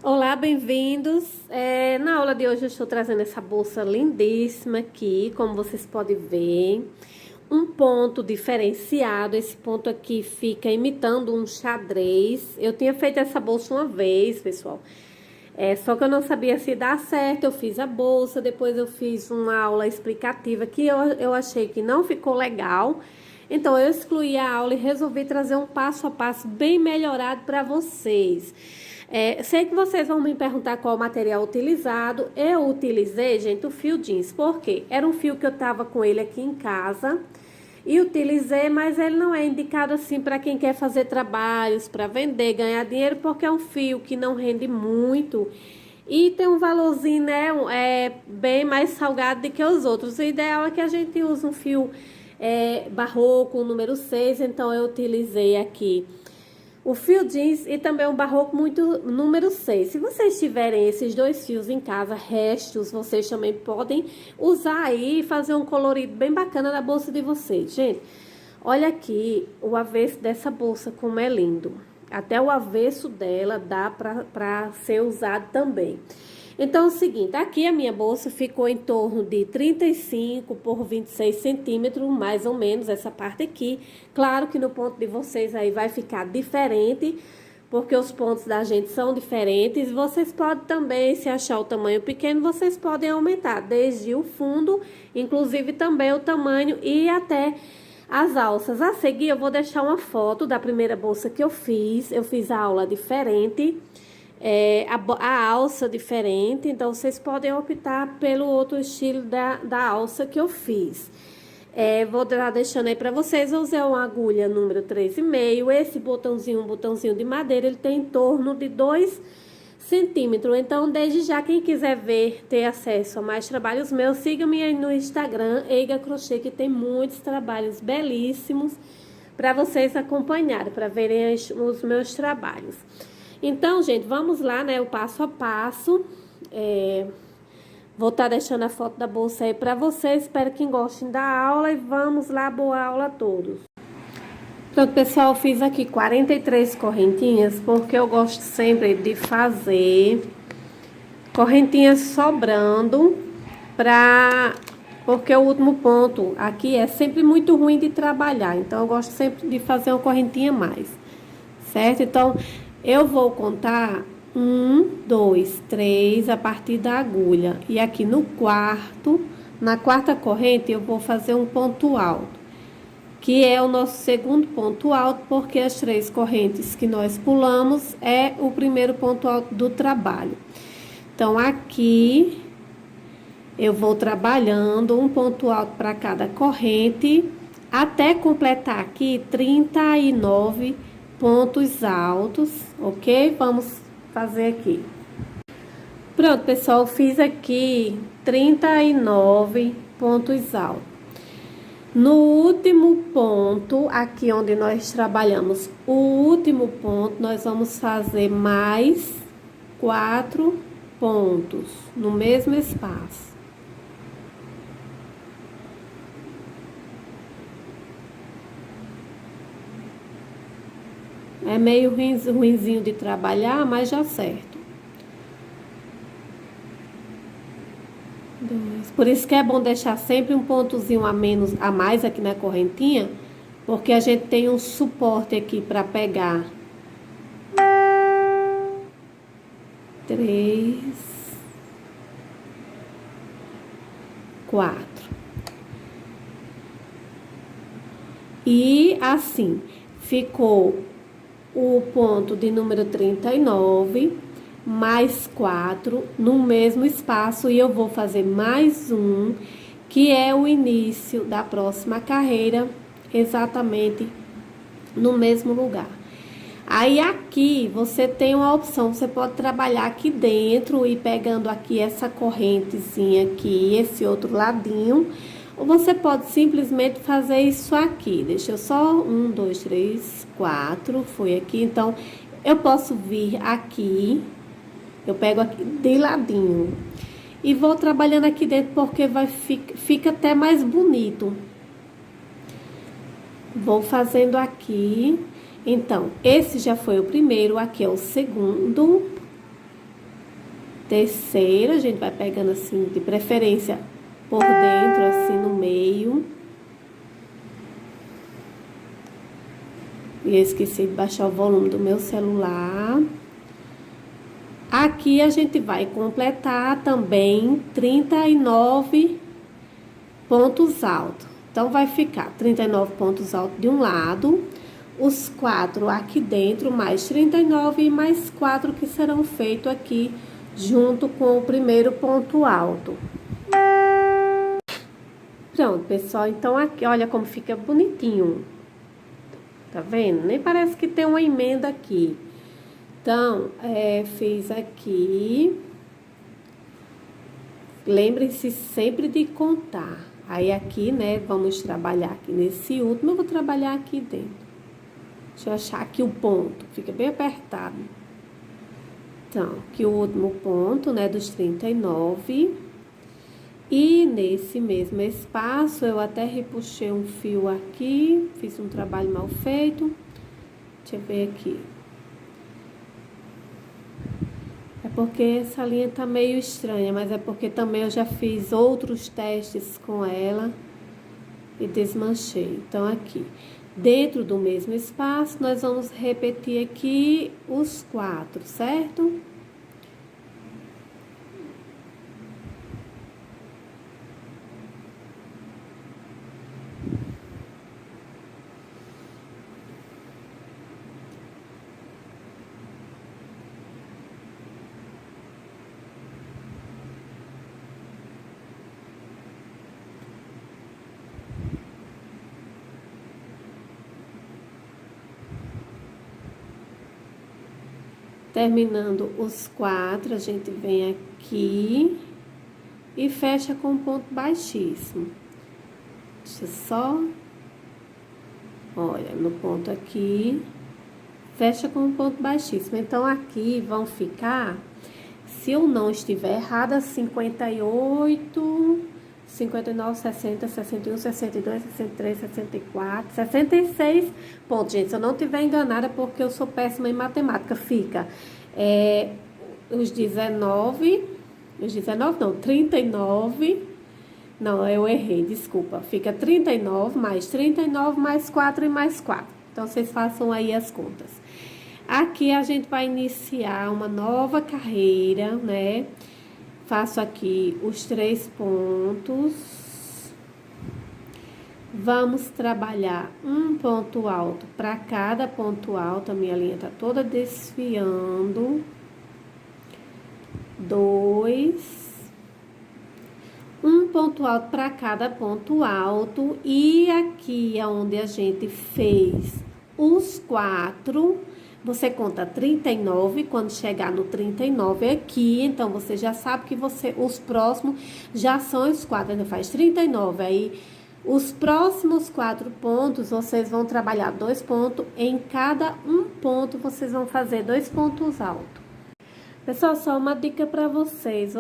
Olá, bem-vindos. Na aula de hoje eu estou trazendo essa bolsa lindíssima aqui, como vocês podem ver. Um ponto diferenciado, esse ponto aqui fica imitando um xadrez. Eu tinha feito essa bolsa uma vez, pessoal. Só que eu não sabia se dá certo, eu fiz a bolsa, depois eu fiz uma aula explicativa que eu achei que não ficou legal. Então, eu excluí a aula e resolvi trazer um passo a passo bem melhorado para vocês. Sei que vocês vão me perguntar qual material utilizado. Eu utilizei, gente, o fio jeans. Por quê? Era um fio que eu tava com ele aqui em casa e utilizei, mas ele não é indicado assim para quem quer fazer trabalhos, para vender, ganhar dinheiro, porque é um fio que não rende muito e tem um valorzinho, né, bem mais salgado do que os outros. O ideal é que a gente use um fio barroco, número 6, então eu utilizei aqui o fio jeans e também um barroco muito número 6. Se vocês tiverem esses dois fios em casa, restos, vocês também podem usar aí e fazer um colorido bem bacana na bolsa de vocês. Gente, olha aqui o avesso dessa bolsa como é lindo. Até o avesso dela dá para ser usado também. Então, é o seguinte, aqui a minha bolsa ficou em torno de 35 por 26 centímetros, mais ou menos, essa parte aqui. Claro que no ponto de vocês aí vai ficar diferente, porque os pontos da gente são diferentes. Vocês podem também, se achar o tamanho pequeno, vocês podem aumentar, desde o fundo, inclusive também o tamanho e até as alças. A seguir, eu vou deixar uma foto da primeira bolsa que eu fiz. Eu fiz a aula diferente. A alça diferente, então vocês podem optar pelo outro estilo da alça que eu fiz. Vou estar deixando aí para vocês. Eu usei uma agulha número 3,5. Esse botãozinho, um botãozinho de madeira, ele tem em torno de 2 centímetros. Então, desde já, quem quiser ver, ter acesso a mais trabalhos meus, siga-me aí no Instagram, Eiga Crochê, que tem muitos trabalhos belíssimos para vocês acompanharem, para verem os meus trabalhos. Então, gente, vamos lá, né, o passo a passo. Vou estar deixando a foto da bolsa aí pra vocês. Espero que gostem da aula e vamos lá, boa aula a todos. Pronto, pessoal, eu fiz aqui 43 correntinhas, porque eu gosto sempre de fazer correntinhas sobrando, porque o último ponto aqui é sempre muito ruim de trabalhar. Então, eu gosto sempre de fazer uma correntinha a mais, certo? Então, eu vou contar 1, 2, 3 a partir da agulha. E aqui na quarta corrente, eu vou fazer um ponto alto, que é o nosso segundo ponto alto, porque as 3 correntes que nós pulamos é o primeiro ponto alto do trabalho. Então, aqui eu vou trabalhando um ponto alto para cada corrente, até completar aqui 39 pontos altos, ok? Vamos fazer aqui. Pronto, pessoal, fiz aqui 39 pontos altos. No último ponto, aqui onde nós trabalhamos o último ponto, nós vamos fazer mais 4 pontos no mesmo espaço. É meio ruinzinho de trabalhar, mas já certo. Por isso que é bom deixar sempre um pontozinho a mais aqui na correntinha, porque a gente tem um suporte aqui para pegar. 3, 4. E assim, ficou o ponto de número 39, mais 4 no mesmo espaço, e eu vou fazer mais um, que é o início da próxima carreira, exatamente no mesmo lugar. Aí aqui você tem uma opção, você pode trabalhar aqui dentro e pegando aqui essa correntezinha aqui, esse outro ladinho, ou você pode simplesmente fazer isso aqui. Deixa eu só 1, 2, 3, 4, foi aqui. Então, eu posso vir aqui, eu pego aqui de ladinho e vou trabalhando aqui dentro, porque fica até mais bonito. Vou fazendo aqui. Então, esse já foi o primeiro, aqui é o segundo. terceira, a gente vai pegando assim, de preferência por dentro, assim, no meio. E eu esqueci de baixar o volume do meu celular. Aqui a gente vai completar também 39 pontos altos. Então, vai ficar 39 pontos altos de um lado, os 4 aqui dentro, mais 39 e mais 4 que serão feitos aqui junto com o primeiro ponto alto. Pronto, pessoal, então aqui, olha como fica bonitinho. Tá vendo? Nem parece que tem uma emenda aqui. Então, fiz aqui. Lembrem-se sempre de contar. Aí aqui, né, vamos trabalhar aqui nesse último, eu vou trabalhar aqui dentro. Deixa eu achar aqui o ponto, fica bem apertado. Então, aqui o último ponto, né, dos 39. E nesse mesmo espaço, eu até repuxei um fio aqui, fiz um trabalho mal feito. Deixa eu ver aqui. É porque essa linha tá meio estranha, mas é porque também eu já fiz outros testes com ela e desmanchei. Então, aqui, dentro do mesmo espaço, nós vamos repetir aqui os 4, certo? Terminando os 4, a gente vem aqui e fecha com um ponto baixíssimo. Deixa só, olha, no ponto aqui, fecha com um ponto baixíssimo. Então, aqui vão ficar, se eu não estiver errada, 58, 59, 60, 61, 62, 63, 64, 66 pontos, gente. Se eu não estiver enganada, porque eu sou péssima em matemática, fica os 19 não, 39, não, eu errei, desculpa. Fica 39 mais 4 e mais 4. Então, vocês façam aí as contas. Aqui a gente vai iniciar uma nova carreira, né? Faço aqui os 3 pontos. Vamos trabalhar um ponto alto para cada ponto alto. A minha linha tá toda desfiando. 2. Um ponto alto para cada ponto alto. E aqui é onde a gente fez os 4. Você conta 39, quando chegar no 39 aqui, então você já sabe que os próximos já são os 4, ainda faz 39, aí os próximos 4 pontos, vocês vão trabalhar 2 pontos, em cada um ponto vocês vão fazer 2 pontos altos. Pessoal, só uma dica para vocês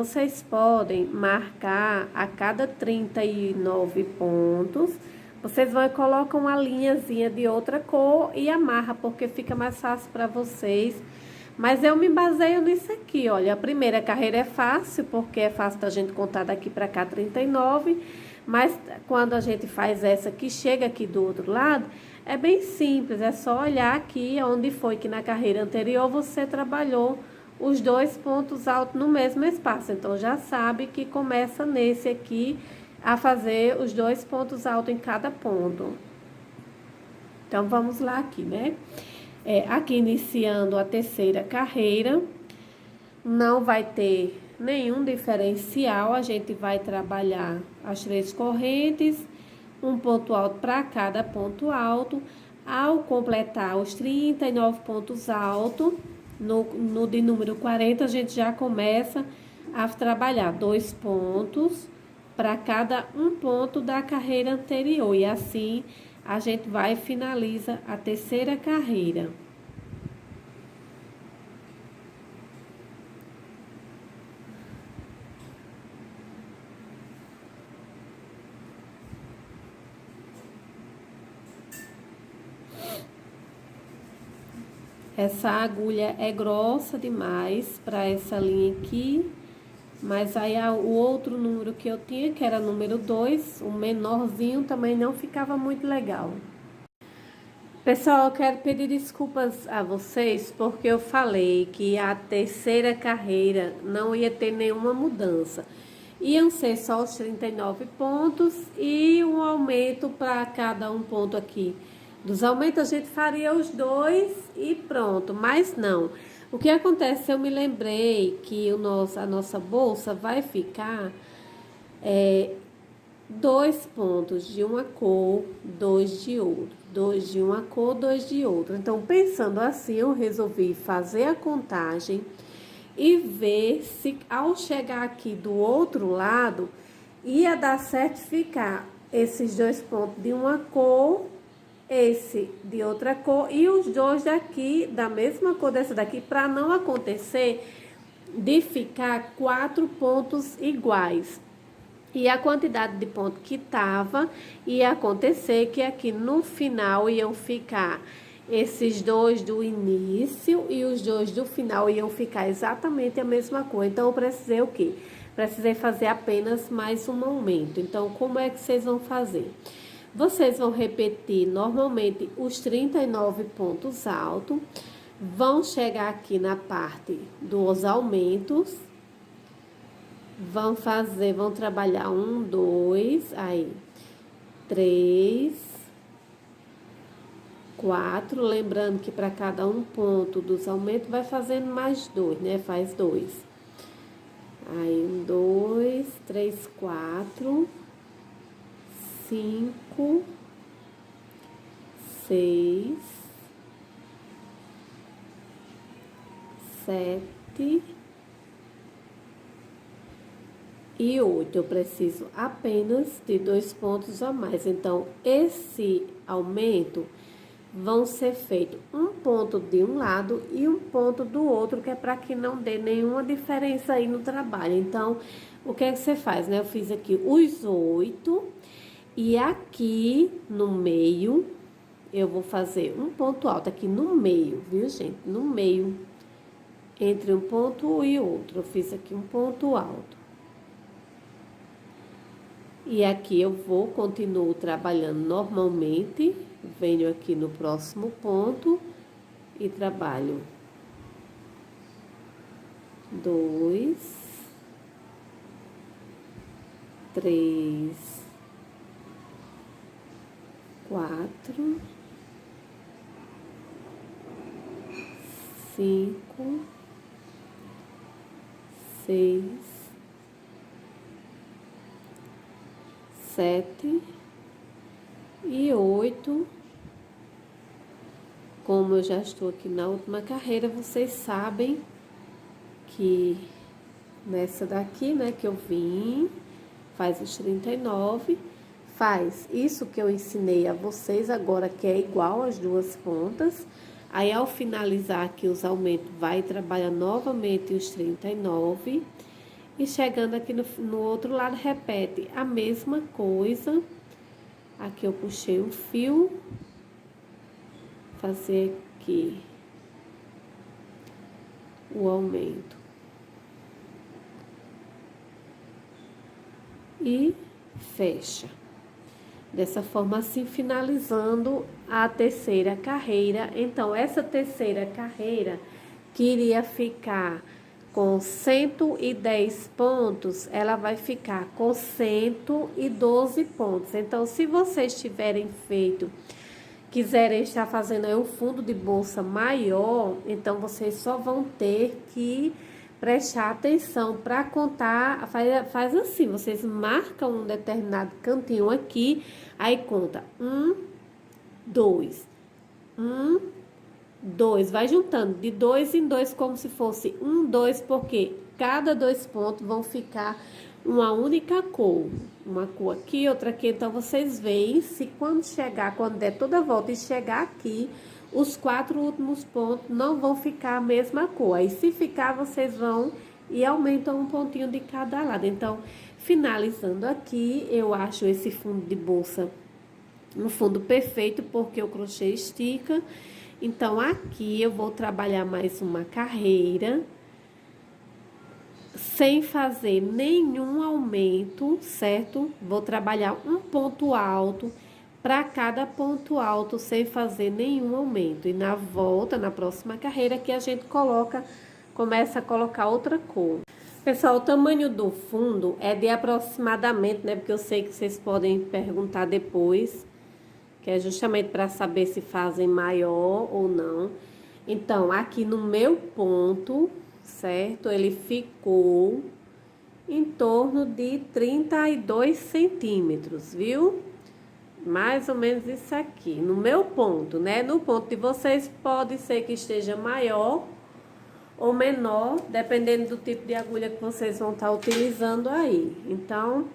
podem marcar a cada 39 pontos, vocês vão e colocam uma linhazinha de outra cor e amarra, porque fica mais fácil para vocês. Mas eu me baseio nisso aqui, olha, a primeira carreira é fácil, porque é fácil da gente contar daqui para cá 39, mas quando a gente faz essa que chega aqui do outro lado, é bem simples, é só olhar aqui onde foi que na carreira anterior você trabalhou os 2 pontos altos no mesmo espaço. Então, já sabe que começa nesse aqui a fazer os 2 pontos altos em cada ponto. Então, vamos lá aqui, né? Aqui iniciando a terceira carreira, não vai ter nenhum diferencial, a gente vai trabalhar as 3 correntes, um ponto alto para cada ponto alto. Ao completar os 39 pontos altos, no de número 40, a gente já começa a trabalhar 2 pontos para cada um ponto da carreira anterior. E assim, a gente vai e finaliza a terceira carreira. Essa agulha é grossa demais para essa linha aqui, Mas aí o outro número que eu tinha, que era número 2, o menorzinho, também não ficava muito legal. Pessoal, eu quero pedir desculpas a vocês porque eu falei que a terceira carreira não ia ter nenhuma mudança. Iam ser só os 39 pontos e um aumento para cada um ponto aqui. Dos aumentos a gente faria os dois e pronto, mas não. O que acontece, eu me lembrei que a nossa bolsa vai ficar 2 pontos de uma cor, 2 de outra. 2 de uma cor, 2 de outra. Então, pensando assim, eu resolvi fazer a contagem e ver se ao chegar aqui do outro lado ia dar certo ficar esses 2 pontos de uma cor, esse de outra cor e os dois daqui da mesma cor dessa daqui, para não acontecer de ficar 4 pontos iguais. E a quantidade de ponto que tava, ia acontecer que aqui no final iam ficar esses dois do início e os dois do final iam ficar exatamente a mesma cor. Então, eu precisei o quê? Precisei fazer apenas mais um aumento. Então, como é que vocês vão fazer? Vocês vão repetir normalmente os 39 pontos altos, vão chegar aqui na parte dos aumentos, vão trabalhar 1, 2, aí 3, 4, lembrando que para cada um ponto dos aumentos vai fazendo mais 2, né? Faz 2. Aí 1, 2, 3, 4, 5, 6, 7 e 8. Eu preciso apenas de 2 pontos a mais. Então, esse aumento vão ser feitos um ponto de um lado e um ponto do outro, que é para que não dê nenhuma diferença aí no trabalho. Então, o que é que você faz, né? Eu fiz aqui os 8 e aqui no meio eu vou fazer um ponto alto aqui no meio, viu, gente? No meio, entre um ponto e outro, eu fiz aqui um ponto alto. E aqui eu continuo trabalhando normalmente, venho aqui no próximo ponto e trabalho 2, 3, 4, 5, 6, 7 e 8. Como eu já estou aqui na última carreira, vocês sabem que nessa daqui, né, que eu vim, faz os 39, faz isso que eu ensinei a vocês agora, que é igual as duas pontas. Aí, ao finalizar aqui os aumentos, vai trabalhar novamente os 39. E chegando aqui no outro lado, repete a mesma coisa. Aqui eu puxei um fio. Fazer aqui o aumento. E fecha. Dessa forma, assim, finalizando a terceira carreira. Então, essa terceira carreira que iria ficar com 110 pontos, ela vai ficar com 112 pontos. Então, se vocês tiverem quiserem estar fazendo aí um fundo de bolsa maior, então vocês só vão ter que prestar atenção para contar. Faz assim, vocês marcam um determinado cantinho aqui, aí conta 1, 2, 1, 2, vai juntando de 2 em 2 como se fosse 1, 2, porque cada 2 pontos vão ficar uma única cor. Uma cor aqui, outra aqui. Então, vocês veem se quando der toda a volta e chegar aqui, os 4 últimos pontos não vão ficar a mesma cor. Aí, se ficar, vocês vão e aumentam um pontinho de cada lado. Então, finalizando aqui, eu acho esse fundo de bolsa um fundo perfeito, porque o crochê estica. Então, aqui eu vou trabalhar mais uma carreira sem fazer nenhum aumento, certo? Vou trabalhar um ponto alto para cada ponto alto sem fazer nenhum aumento. E na volta, na próxima carreira, que a gente começa a colocar outra cor. Pessoal, o tamanho do fundo é de aproximadamente, né? Porque eu sei que vocês podem perguntar depois, que é justamente para saber se fazem maior ou não. Então, aqui no meu ponto, certo? Ele ficou em torno de 32 centímetros, viu? Mais ou menos isso aqui, no meu ponto, né? No ponto de vocês, pode ser que esteja maior ou menor, dependendo do tipo de agulha que vocês vão estar utilizando aí. Então,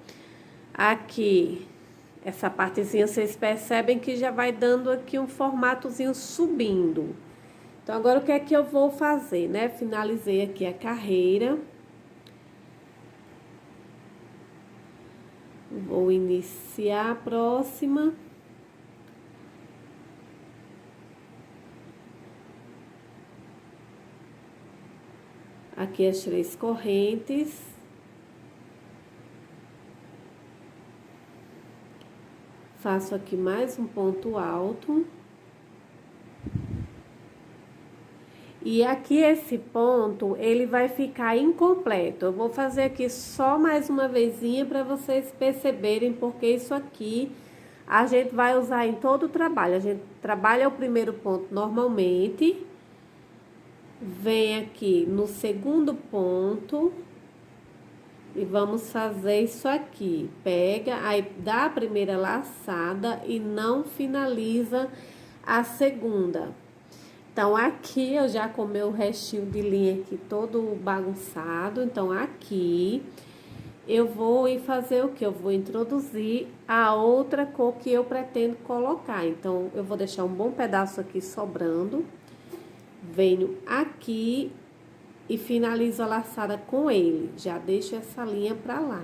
aqui, essa partezinha, vocês percebem que já vai dando aqui um formatozinho subindo. Então, agora o que é que eu vou fazer, né? Finalizei aqui a carreira. Vou iniciar a próxima. Aqui as 3 correntes. Faço aqui mais um ponto alto. E aqui esse ponto, ele vai ficar incompleto. Eu vou fazer aqui só mais uma vezinha para vocês perceberem, porque isso aqui a gente vai usar em todo o trabalho. A gente trabalha o primeiro ponto normalmente. Vem aqui no segundo ponto e vamos fazer isso aqui. Pega, aí dá a primeira laçada e não finaliza a segunda. Então, aqui eu já com o meu restinho de linha aqui todo bagunçado. Então, aqui eu vou ir fazer o que? Eu vou introduzir a outra cor que eu pretendo colocar. Então, eu vou deixar um bom pedaço aqui sobrando. Venho aqui e finalizo a laçada com ele. Já deixo essa linha pra lá.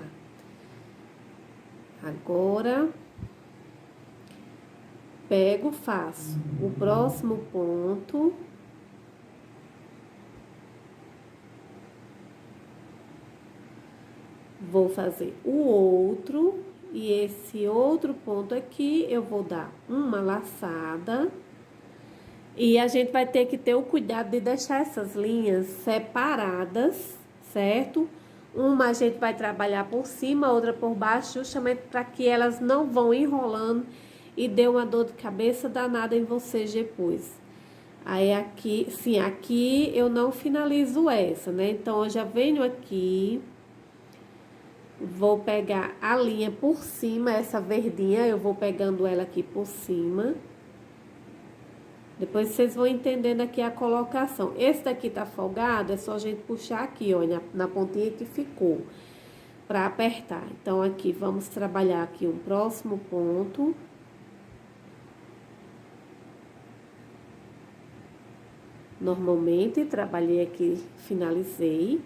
Agora, pego, faço o próximo ponto. Vou fazer o outro. E esse outro ponto aqui, eu vou dar uma laçada. E a gente vai ter que ter o cuidado de deixar essas linhas separadas, certo? Uma a gente vai trabalhar por cima, outra por baixo, justamente para que elas não vão enrolando e dê uma dor de cabeça danada em vocês depois. Aí aqui, sim, aqui eu não finalizo essa, né? Então, eu já venho aqui, vou pegar a linha por cima, essa verdinha, eu vou pegando ela aqui por cima. Depois vocês vão entendendo aqui a colocação. Esse daqui tá folgado, é só a gente puxar aqui, ó, na pontinha que ficou, pra apertar. Então, aqui, vamos trabalhar aqui um próximo ponto. Normalmente, trabalhei aqui, finalizei.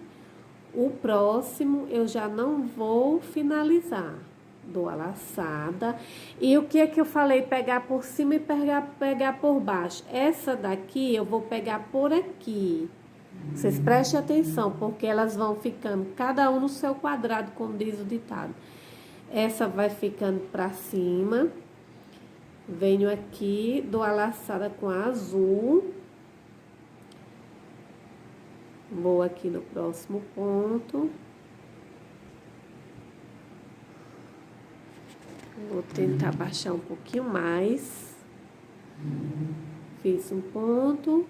O próximo, eu já não vou finalizar. Dou a laçada. E o que é que eu falei? Pegar por cima e pegar por baixo. Essa daqui eu vou pegar por aqui. Vocês prestem atenção, porque elas vão ficando cada um no seu quadrado, como diz o ditado. Essa vai ficando pra cima. Venho aqui, dou a laçada com a azul. Vou aqui no próximo ponto. Vou tentar baixar um pouquinho mais. Fiz um ponto.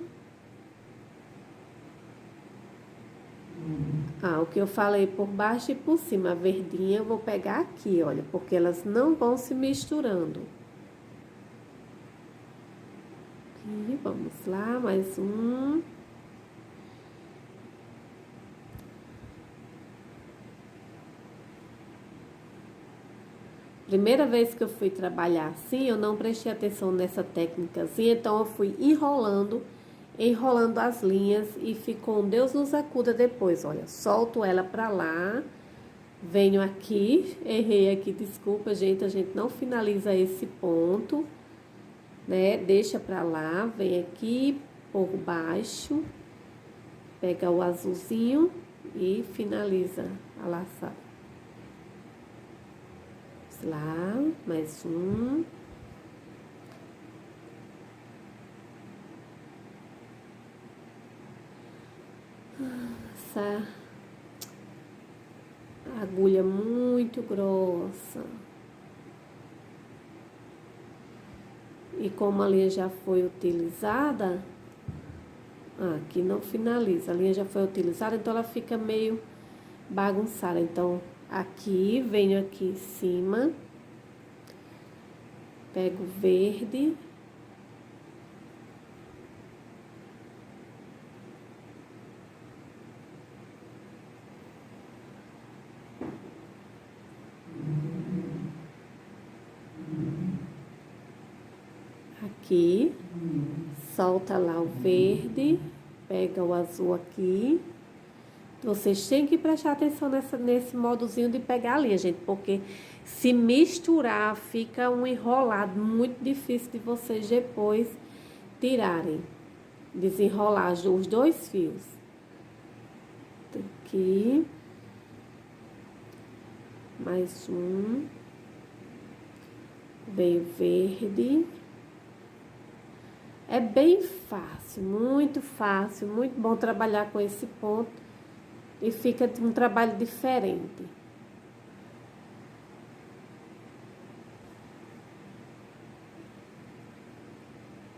O que eu falei por baixo e por cima, a verdinha eu vou pegar aqui, olha, porque elas não vão se misturando. E vamos lá, mais um. Primeira vez que eu fui trabalhar assim, eu não prestei atenção nessa técnicazinha, então eu fui enrolando as linhas e ficou um Deus nos acuda depois, olha, solto ela pra lá, venho aqui, errei aqui, desculpa, gente, a gente não finaliza esse ponto, né, deixa pra lá, vem aqui por baixo, pega o azulzinho e finaliza a laçada. Vamos lá, mais um. Essa agulha muito grossa. E como a linha já foi utilizada, aqui não finaliza, a linha já foi utilizada, então ela fica meio bagunçada. Então, aqui, venho aqui em cima, pego o verde. Aqui, solta lá o verde, pega o azul aqui. Vocês têm que prestar atenção nesse modozinho de pegar a linha, gente, porque se misturar fica um enrolado muito difícil de vocês depois tirarem, desenrolar os dois fios. Aqui, mais um, veio verde. É bem fácil, muito bom trabalhar com esse ponto e fica um trabalho diferente.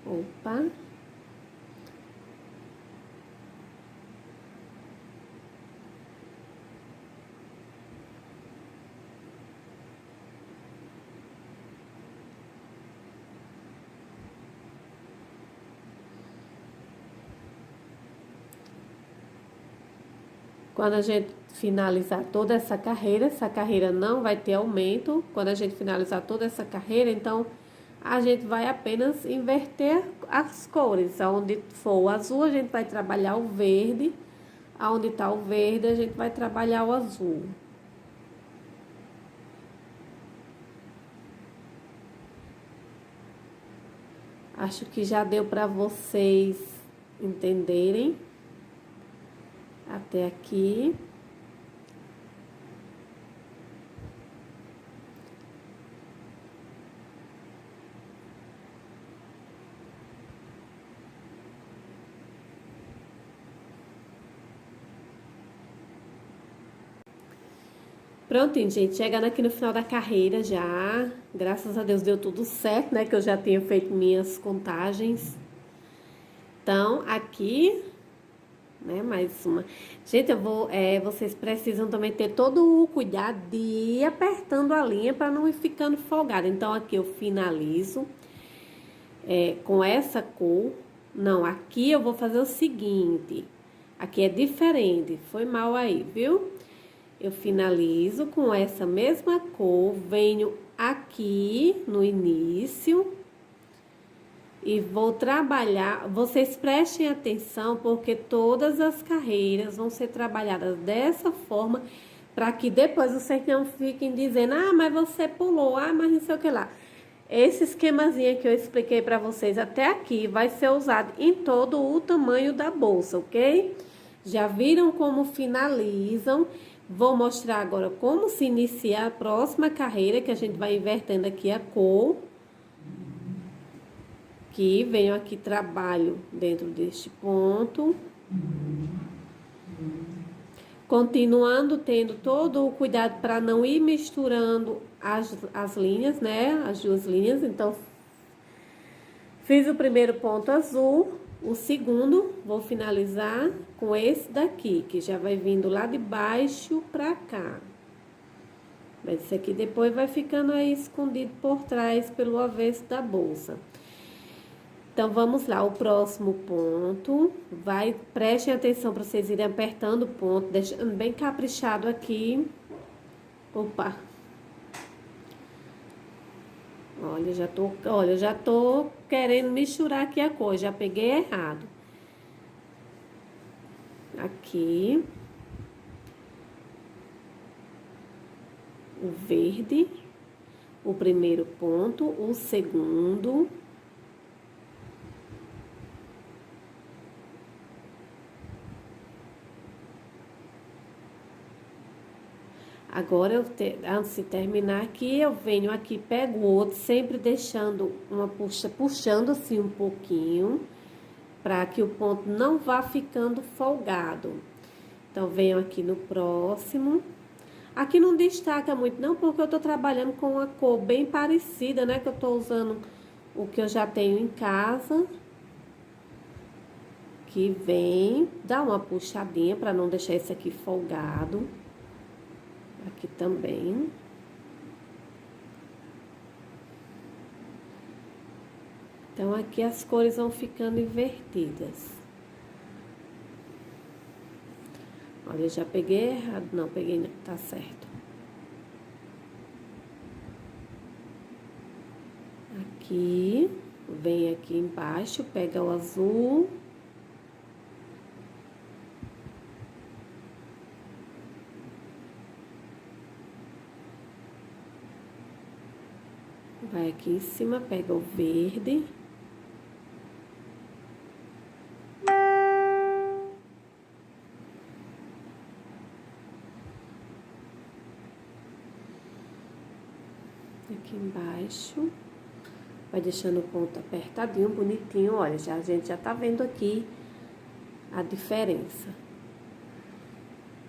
Opa! Quando a gente finalizar toda essa carreira não vai ter aumento. Quando a gente finalizar toda essa carreira, então a gente vai apenas inverter as cores. Aonde for o azul, a gente vai trabalhar o verde. Aonde está o verde, a gente vai trabalhar o azul. Acho que já deu para vocês entenderem até aqui. Prontinho, gente, chegando aqui no final da carreira já, graças a Deus deu tudo certo, né, que eu já tinha feito minhas contagens. Então, aqui, né, mais uma. Gente, vocês precisam também ter todo o cuidado de ir apertando a linha para não ir ficando folgada. Então, aqui eu finalizo com essa cor. Não, aqui eu vou fazer o seguinte, aqui é diferente, foi mal aí, viu? Eu finalizo com essa mesma cor, venho aqui no início e vou trabalhar. Vocês prestem atenção porque todas as carreiras vão ser trabalhadas dessa forma para que depois vocês não fiquem dizendo, ah, mas você pulou, ah, mas não sei o que lá. Esse esquemazinho que eu expliquei para vocês até aqui vai ser usado em todo o tamanho da bolsa, ok? Já viram como finalizam? Vou mostrar agora como se inicia a próxima carreira, que a gente vai invertendo aqui a cor. Que venho aqui, trabalho dentro deste ponto. Continuando, tendo todo o cuidado para não ir misturando as linhas, né? As duas linhas. Então, fiz o primeiro ponto azul. O segundo, vou finalizar com esse daqui, que já vai vindo lá de baixo pra cá. Mas esse aqui depois vai ficando aí escondido por trás, pelo avesso da bolsa. Então, vamos lá, o próximo ponto, prestem atenção para vocês irem apertando o ponto, deixando bem caprichado aqui. Opa! Olha, já tô querendo misturar aqui a cor, já peguei errado. Aqui. O verde, o primeiro ponto, o segundo. Agora, antes de terminar aqui, eu venho aqui, pego o outro, sempre deixando puxando assim um pouquinho, para que o ponto não vá ficando folgado. Então, venho aqui no próximo. Aqui não destaca muito não, porque eu tô trabalhando com uma cor bem parecida, né? Que eu tô usando o que eu já tenho em casa. Que vem, dá uma puxadinha para não deixar esse aqui folgado. Aqui também. Então, aqui as cores vão ficando invertidas. Olha, eu já peguei errado. Não, peguei não, tá certo. Aqui, vem aqui embaixo, pega o azul. Vai aqui em cima, pega o verde. Aqui embaixo. Vai deixando o ponto apertadinho, bonitinho. Olha, a gente já tá vendo aqui a diferença.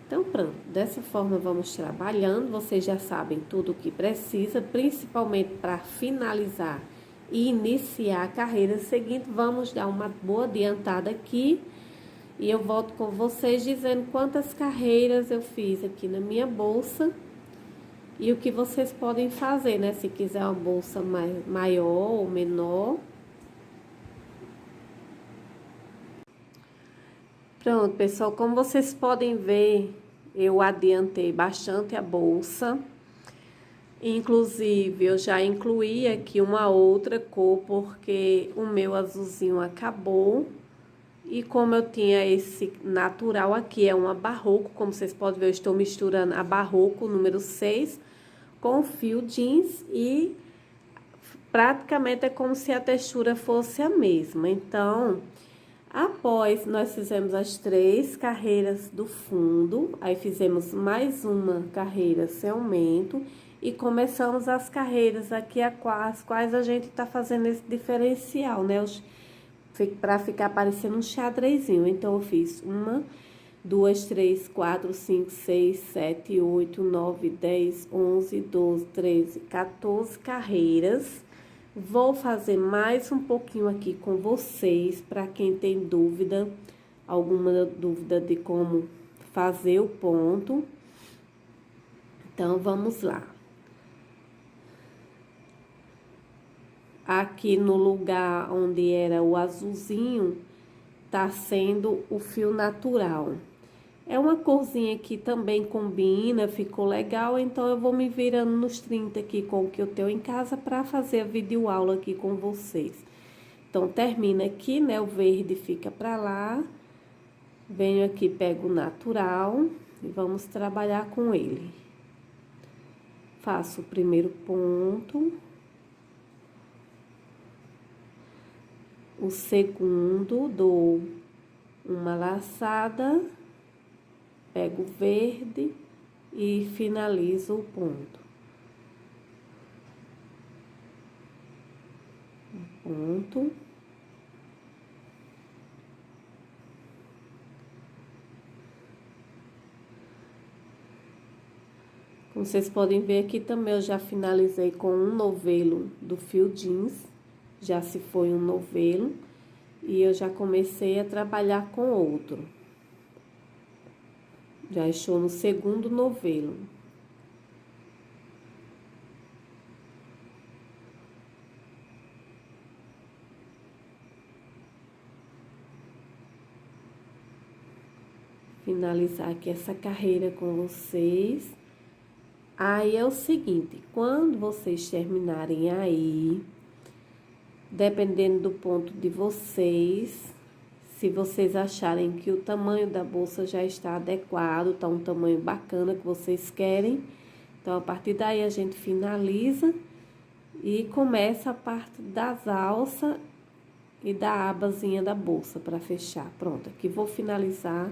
Então, pronto. Dessa forma, vamos trabalhando. Vocês já sabem tudo o que precisa, principalmente para finalizar e iniciar a carreira seguinte. Vamos dar uma boa adiantada aqui. E eu volto com vocês dizendo quantas carreiras eu fiz aqui na minha bolsa. E o que vocês podem fazer, né? Se quiser uma bolsa maior ou menor. Pronto, pessoal, como vocês podem ver, eu adiantei bastante a bolsa. Inclusive, eu já incluí aqui uma outra cor, porque o meu azulzinho acabou. E como eu tinha esse natural aqui, é uma barroco, como vocês podem ver, eu estou misturando a barroco número 6 com o fio jeans e praticamente é como se a textura fosse a mesma. Então, após nós fizemos as 3 carreiras do fundo, aí fizemos mais uma carreira sem aumento e começamos as carreiras aqui, as quais a gente tá fazendo esse diferencial, né? Para ficar parecendo um xadrezinho. Então, eu fiz 1, 2, 3, 4, 5, 6, 7, 8, 9, 10, 11, 12, 13, 14 carreiras. Vou fazer mais um pouquinho aqui com vocês, para quem tem dúvida, alguma dúvida de como fazer o ponto. Então, vamos lá. Aqui no lugar onde era o azulzinho, tá sendo o fio natural. É uma corzinha que também combina, ficou legal, então eu vou me virando nos 30 aqui com o que eu tenho em casa para fazer a videoaula aqui com vocês. Então, termina aqui, né, o verde fica pra lá, venho aqui, pego o natural e vamos trabalhar com ele. Faço o primeiro ponto. O segundo, dou uma laçada, pego o verde e finalizo o ponto. Ponto. Como vocês podem ver aqui também, eu já finalizei com um novelo do fio jeans. Já se foi um novelo. E eu já comecei a trabalhar com outro. Já estou no segundo novelo. Finalizar aqui essa carreira com vocês. Aí é o seguinte, quando vocês terminarem aí, dependendo do ponto de vocês, se vocês acharem que o tamanho da bolsa já está adequado, tá um tamanho bacana que vocês querem, então a partir daí a gente finaliza e começa a parte das alças e da abazinha da bolsa para fechar. Pronto, aqui vou finalizar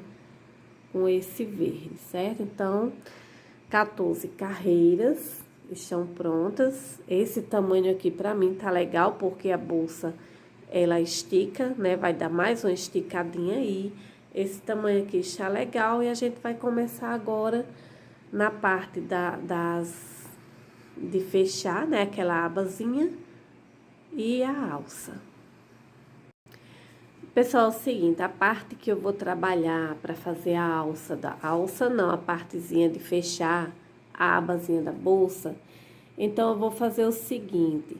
com esse verde, certo? Então, 14 carreiras estão prontas. Esse tamanho aqui pra mim tá legal, porque a bolsa, ela estica, né? Vai dar mais uma esticadinha aí. Esse tamanho aqui está legal e a gente vai começar agora na parte de fechar, né? Aquela abazinha e a alça. Pessoal, é o seguinte, a parte que eu vou trabalhar para fazer a alça não, a partezinha de fechar a abazinha da bolsa, então eu vou fazer o seguinte,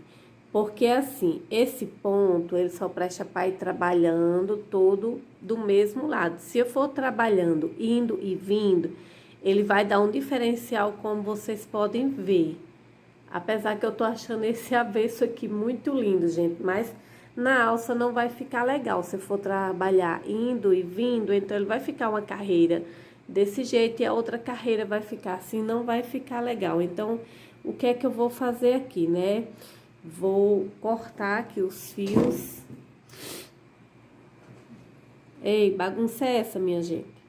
porque assim, esse ponto, ele só presta para ir trabalhando todo do mesmo lado. Se eu for trabalhando, indo e vindo, ele vai dar um diferencial, como vocês podem ver. Apesar que eu tô achando esse avesso aqui muito lindo, gente, mas na alça não vai ficar legal. Se for trabalhar indo e vindo, então ele vai ficar uma carreira desse jeito e a outra carreira vai ficar assim, não vai ficar legal. Então, o que é que eu vou fazer aqui, né? Vou cortar aqui os fios. Ei, bagunça é essa, minha gente?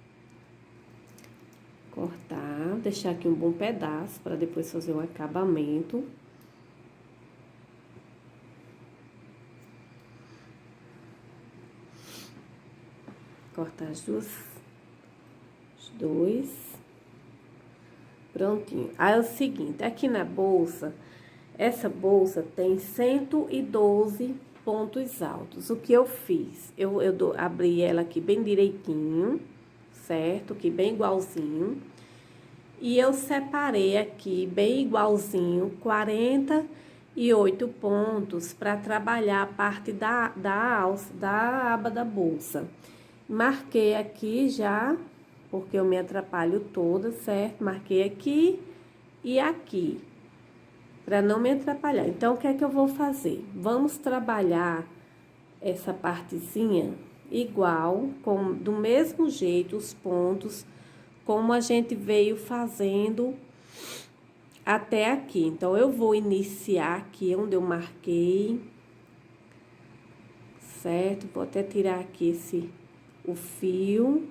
Cortar, deixar aqui um bom pedaço para depois fazer um acabamento. Cortar os dois. Prontinho. Aí é o seguinte, aqui na bolsa, essa bolsa tem 112 pontos altos. O que eu fiz? Abri ela aqui bem direitinho, certo? Aqui bem igualzinho. E eu separei aqui bem igualzinho 48 pontos para trabalhar a parte da alça, da aba da bolsa. Marquei aqui já, porque eu me atrapalho toda, certo? Marquei aqui e aqui, para não me atrapalhar. Então, o que é que eu vou fazer? Vamos trabalhar essa partezinha igual, do mesmo jeito, os pontos, como a gente veio fazendo até aqui. Então, eu vou iniciar aqui onde eu marquei, certo? Vou até tirar aqui o fio,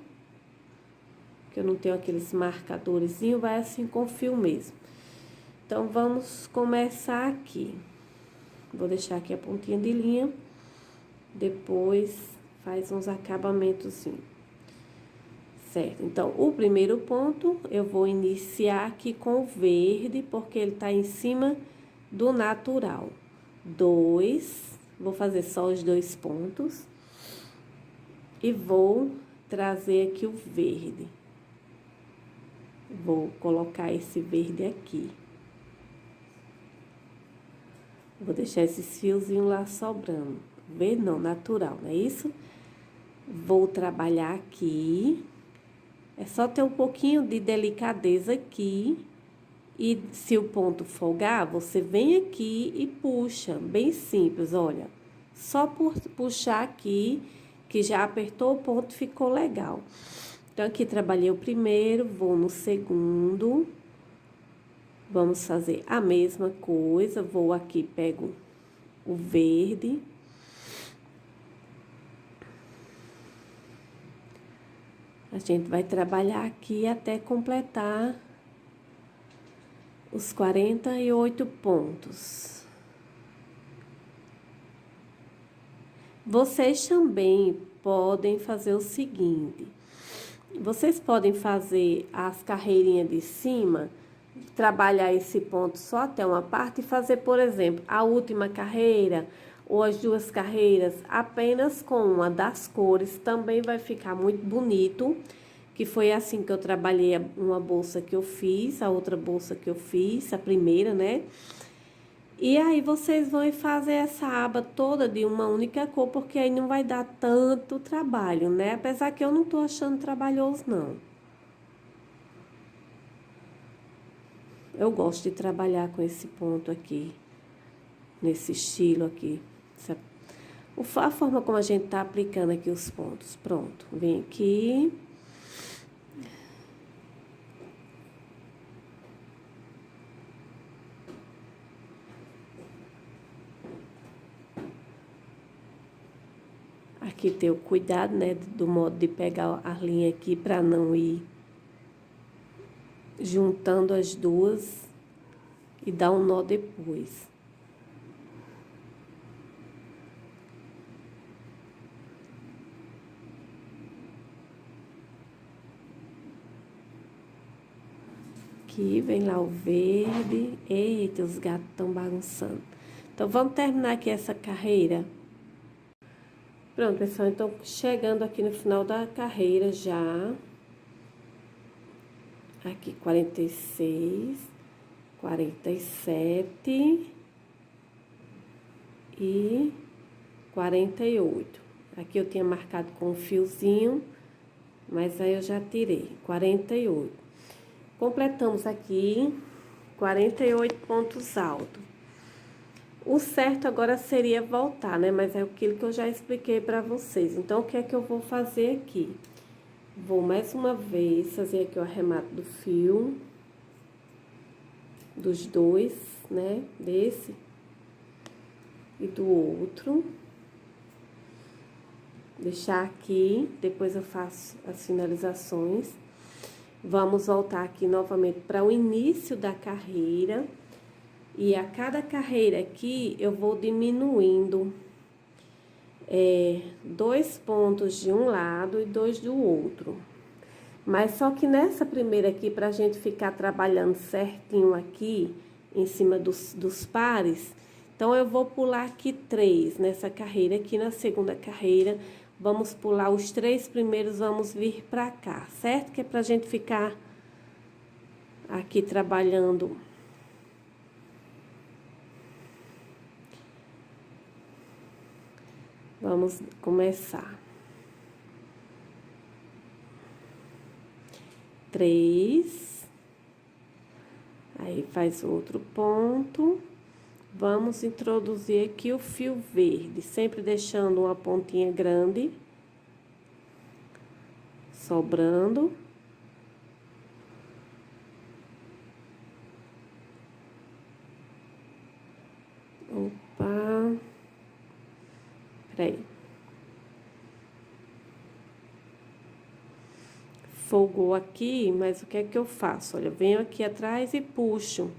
que eu não tenho aqueles marcadorzinhos, vai assim com fio mesmo. Então, vamos começar aqui. Vou deixar aqui a pontinha de linha, depois faz uns acabamentozinhos. Certo, então, o primeiro ponto, eu vou iniciar aqui com o verde, porque ele tá em cima do natural. Vou fazer só os 2 pontos. E vou trazer aqui o verde. Vou colocar esse verde aqui. Vou deixar esses fiozinhos lá sobrando. Verde não, natural, não é isso? Vou trabalhar aqui. É só ter um pouquinho de delicadeza aqui. E se o ponto folgar, você vem aqui e puxa. Bem simples, olha. Só por puxar aqui, que já apertou o ponto, ficou legal. Então, aqui trabalhei o primeiro, vou no segundo. Vamos fazer a mesma coisa. Vou aqui, pego o verde. A gente vai trabalhar aqui até completar os 48 pontos. Vocês também podem fazer o seguinte. Vocês podem fazer as carreirinhas de cima, trabalhar esse ponto só até uma parte e fazer, por exemplo, a última carreira ou as 2 carreiras apenas com uma das cores, também vai ficar muito bonito, que foi assim que eu trabalhei uma bolsa que eu fiz, a outra bolsa que eu fiz, a primeira, né? E aí, vocês vão fazer essa aba toda de uma única cor, porque aí não vai dar tanto trabalho, né? Apesar que eu não tô achando trabalhoso, não. Eu gosto de trabalhar com esse ponto aqui, nesse estilo aqui. A forma como a gente tá aplicando aqui os pontos. Pronto, vem aqui. Aqui ter o cuidado, né, do modo de pegar a linha aqui para não ir juntando as duas e dar um nó depois. Aqui vem lá o verde. Eita, os gatos estão bagunçando. Então, vamos terminar aqui essa carreira. Pronto, pessoal, então chegando aqui no final da carreira já. Aqui 46, 47 e 48. Aqui eu tinha marcado com um fiozinho, mas aí eu já tirei 48. Completamos aqui 48 pontos altos. O certo agora seria voltar, né? Mas é aquilo que eu já expliquei pra vocês. Então, o que é que eu vou fazer aqui? Vou mais uma vez fazer aqui o arremate do fio. Dos dois, né? Desse e do outro. Deixar aqui, depois eu faço as finalizações. Vamos voltar aqui novamente para o início da carreira. E a cada carreira aqui, eu vou diminuindo 2 pontos de um lado e 2 do outro. Mas só que nessa primeira aqui, pra gente ficar trabalhando certinho aqui, em cima dos pares, então eu vou pular aqui 3 nessa carreira. Aqui na segunda carreira, vamos pular os 3 primeiros, vamos vir pra cá, certo? Que é pra gente ficar aqui trabalhando. Vamos começar. 3. Aí, faz outro ponto. Vamos introduzir aqui o fio verde, sempre deixando uma pontinha grande, sobrando. Opa. Peraí. Folgou aqui, mas o que é que eu faço? Olha, venho aqui atrás e puxo.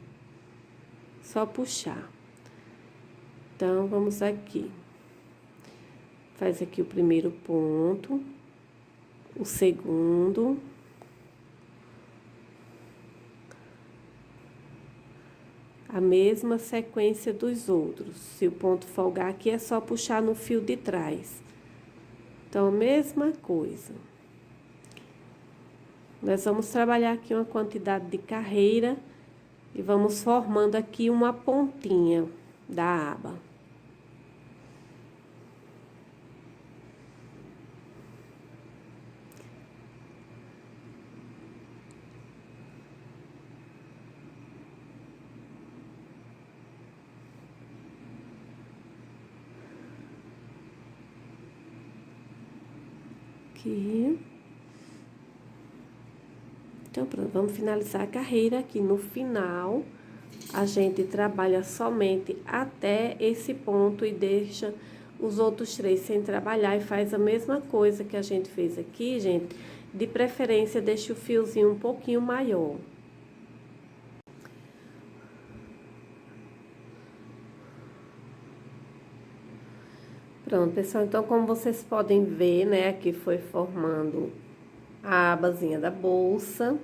Só puxar. Então, vamos aqui. Faz aqui o primeiro ponto. O segundo. A mesma sequência dos outros. Se o ponto folgar aqui, é só puxar no fio de trás. Então, a mesma coisa. Nós vamos trabalhar aqui uma quantidade de carreira e vamos formando aqui uma pontinha da aba. Aqui. Então, pronto, vamos finalizar a carreira aqui. No final, a gente trabalha somente até esse ponto e deixa os outros 3 sem trabalhar e faz a mesma coisa que a gente fez aqui, gente. De preferência, deixa o fiozinho um pouquinho maior. Pronto, pessoal, então como vocês podem ver, né, aqui foi formando a abazinha da bolsa.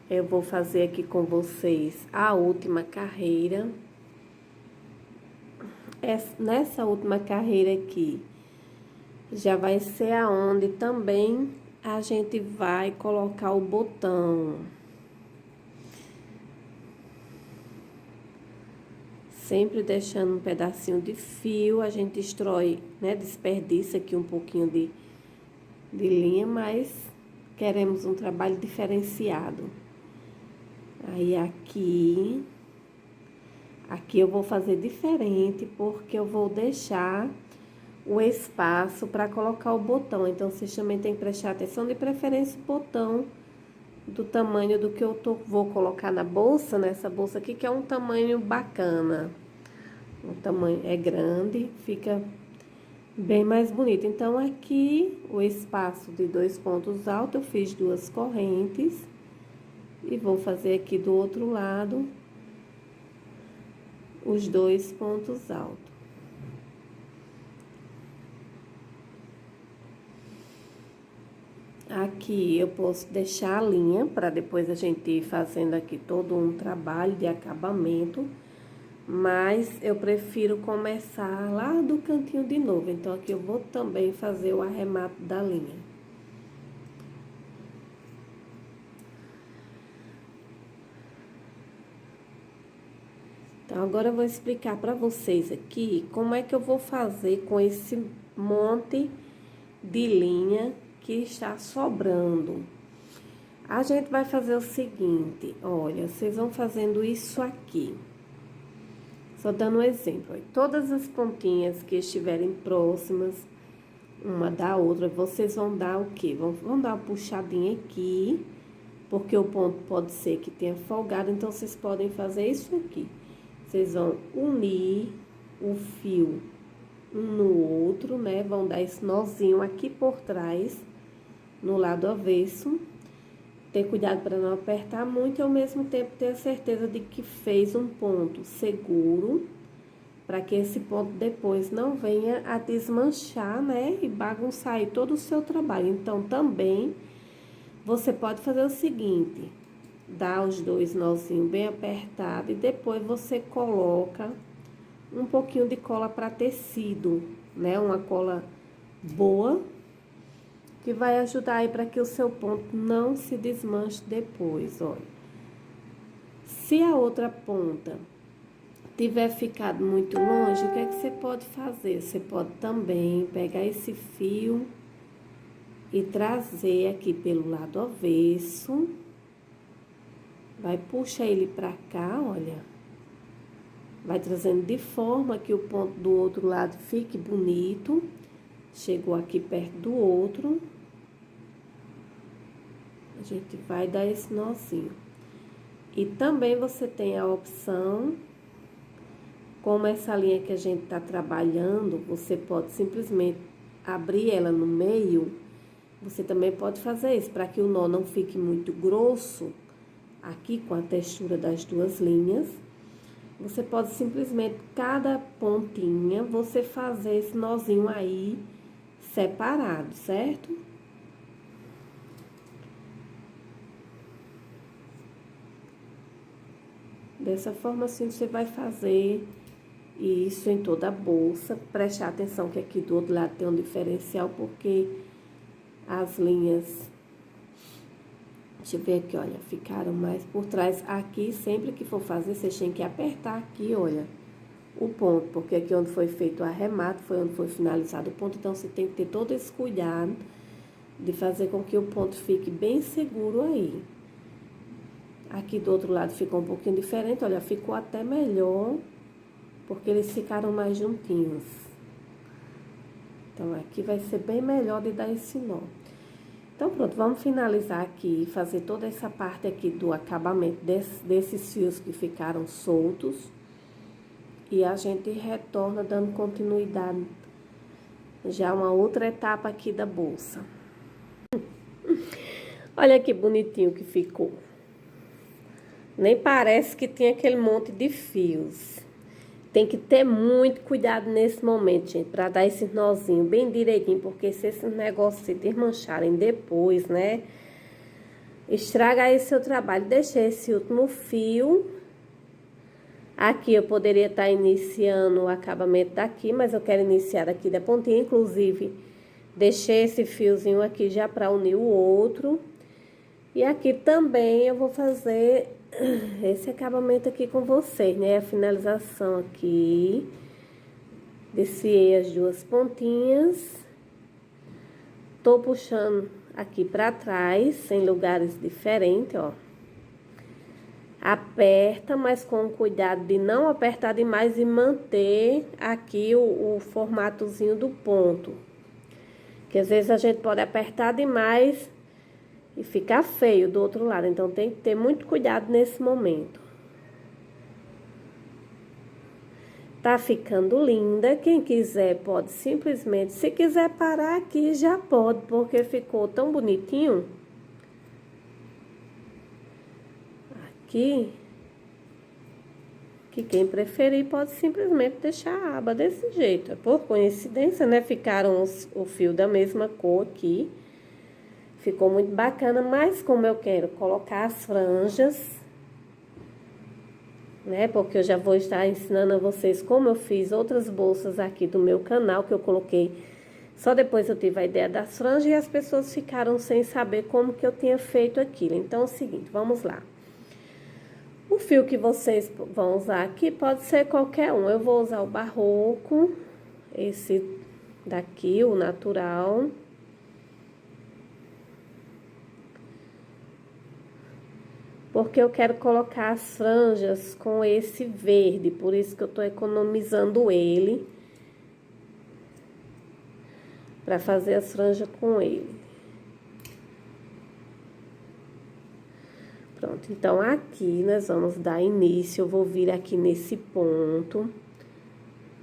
Eu vou fazer aqui com vocês a última carreira. Nessa última carreira aqui, já vai ser aonde também a gente vai colocar o botão. Sempre deixando um pedacinho de fio, a gente destrói, né, desperdiça aqui um pouquinho de linha, mas queremos um trabalho diferenciado. Aí aqui eu vou fazer diferente, porque eu vou deixar o espaço para colocar o botão. Então, vocês também tem que prestar atenção, de preferência, o botão do tamanho do que eu vou colocar na bolsa, nessa bolsa aqui, que é um tamanho bacana. O tamanho é grande, fica bem mais bonito. Então, aqui, o espaço de 2 pontos altos, eu fiz 2 correntes. E vou fazer aqui do outro lado os 2 pontos altos. Aqui eu posso deixar a linha para depois a gente ir fazendo aqui todo um trabalho de acabamento, mas eu prefiro começar lá do cantinho de novo. Então, aqui eu vou também fazer o arremate da linha. Então, agora eu vou explicar para vocês aqui como é que eu vou fazer com esse monte de linha que está sobrando. A gente vai fazer o seguinte, olha, vocês vão fazendo isso aqui. Só dando um exemplo, ó, todas as pontinhas que estiverem próximas uma da outra, vocês vão dar o quê? Vão dar uma puxadinha aqui, porque o ponto pode ser que tenha folgado, então vocês podem fazer isso aqui. Vocês vão unir o fio um no outro, né? Vão dar esse nozinho aqui por trás, no lado avesso. Ter cuidado para não apertar muito e ao mesmo tempo ter a certeza de que fez um ponto seguro, para que esse ponto depois não venha a desmanchar, né? E bagunçar aí todo o seu trabalho. Então, também, você pode fazer o seguinte, dar os 2 nozinhos bem apertados e depois você coloca um pouquinho de cola para tecido, né? Uma cola boa, que vai ajudar aí para que o seu ponto não se desmanche depois, olha. Se a outra ponta tiver ficado muito longe, o que é que você pode fazer? Você pode também pegar esse fio e trazer aqui pelo lado avesso. Vai puxar ele pra cá, olha. Vai trazendo de forma que o ponto do outro lado fique bonito. Chegou aqui perto do outro. A gente vai dar esse nozinho. E também você tem a opção, como essa linha que a gente tá trabalhando, você pode simplesmente abrir ela no meio. Você também pode fazer isso, para que o nó não fique muito grosso, aqui com a textura das 2 linhas. Você pode simplesmente, cada pontinha, você fazer esse nozinho aí separado, certo? Dessa forma, assim, você vai fazer isso em toda a bolsa. Preste atenção que aqui do outro lado tem um diferencial, porque as linhas, deixa eu ver aqui, olha, ficaram mais por trás. Aqui, sempre que for fazer, vocês têm que apertar aqui, olha, o ponto, porque aqui onde foi feito o arremate, foi onde foi finalizado o ponto. Então, você tem que ter todo esse cuidado de fazer com que o ponto fique bem seguro aí. Aqui do outro lado ficou um pouquinho diferente, olha, ficou até melhor, porque eles ficaram mais juntinhos. Então, aqui vai ser bem melhor de dar esse nó. Então, pronto, vamos finalizar aqui, fazer toda essa parte aqui do acabamento desses fios que ficaram soltos. E a gente retorna dando continuidade já uma outra etapa aqui da bolsa. Olha que bonitinho que ficou. Nem parece que tinha aquele monte de fios. Tem que ter muito cuidado nesse momento, gente, para dar esse nozinho bem direitinho, porque se esses negócios se desmancharem depois, né, estraga aí seu trabalho. Deixei esse último fio. Aqui eu poderia estar iniciando o acabamento daqui, mas eu quero iniciar aqui da pontinha, inclusive deixei esse fiozinho aqui já para unir o outro. E aqui também eu vou fazer esse acabamento aqui com vocês, né? A finalização aqui. Desfiei as 2 pontinhas. Tô puxando aqui pra trás, em lugares diferentes, ó. Aperta, mas com cuidado de não apertar demais e manter aqui o formatozinho do ponto. Que às vezes a gente pode apertar demais e ficar feio do outro lado, então tem que ter muito cuidado nesse momento. Tá ficando linda, quem quiser pode simplesmente, se quiser parar aqui já pode, porque ficou tão bonitinho. aqui, que quem preferir pode simplesmente deixar a aba desse jeito. Por coincidência, né, ficaram o fio da mesma cor aqui. Ficou muito bacana, mas como eu quero colocar as franjas, né, porque eu já vou estar ensinando a vocês como eu fiz outras bolsas aqui do meu canal, que eu coloquei, só depois eu tive a ideia das franjas e as pessoas ficaram sem saber como que eu tinha feito aquilo. Então, é o seguinte, vamos lá. O fio que vocês vão usar aqui pode ser qualquer um. Eu vou usar o barroco, esse daqui, o natural. Porque eu quero colocar as franjas com esse verde, por isso que eu tô economizando ele. Pra fazer as franjas com ele. Pronto, então aqui nós vamos dar início, eu vou vir aqui nesse ponto,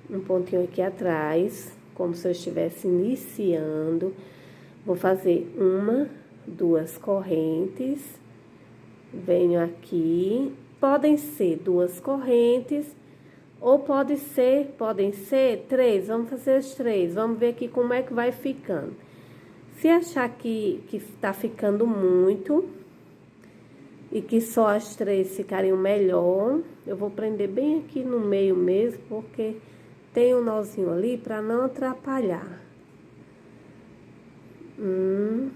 um pontinho aqui atrás, como se eu estivesse iniciando. Vou fazer uma, duas correntes, venho aqui, podem ser duas correntes, ou podem ser três, vamos fazer as três, vamos ver aqui como é que vai ficando. Se achar que tá ficando muito e que só as três ficariam melhor, eu vou prender bem aqui no meio mesmo, porque tem um nozinho ali para não atrapalhar. 1,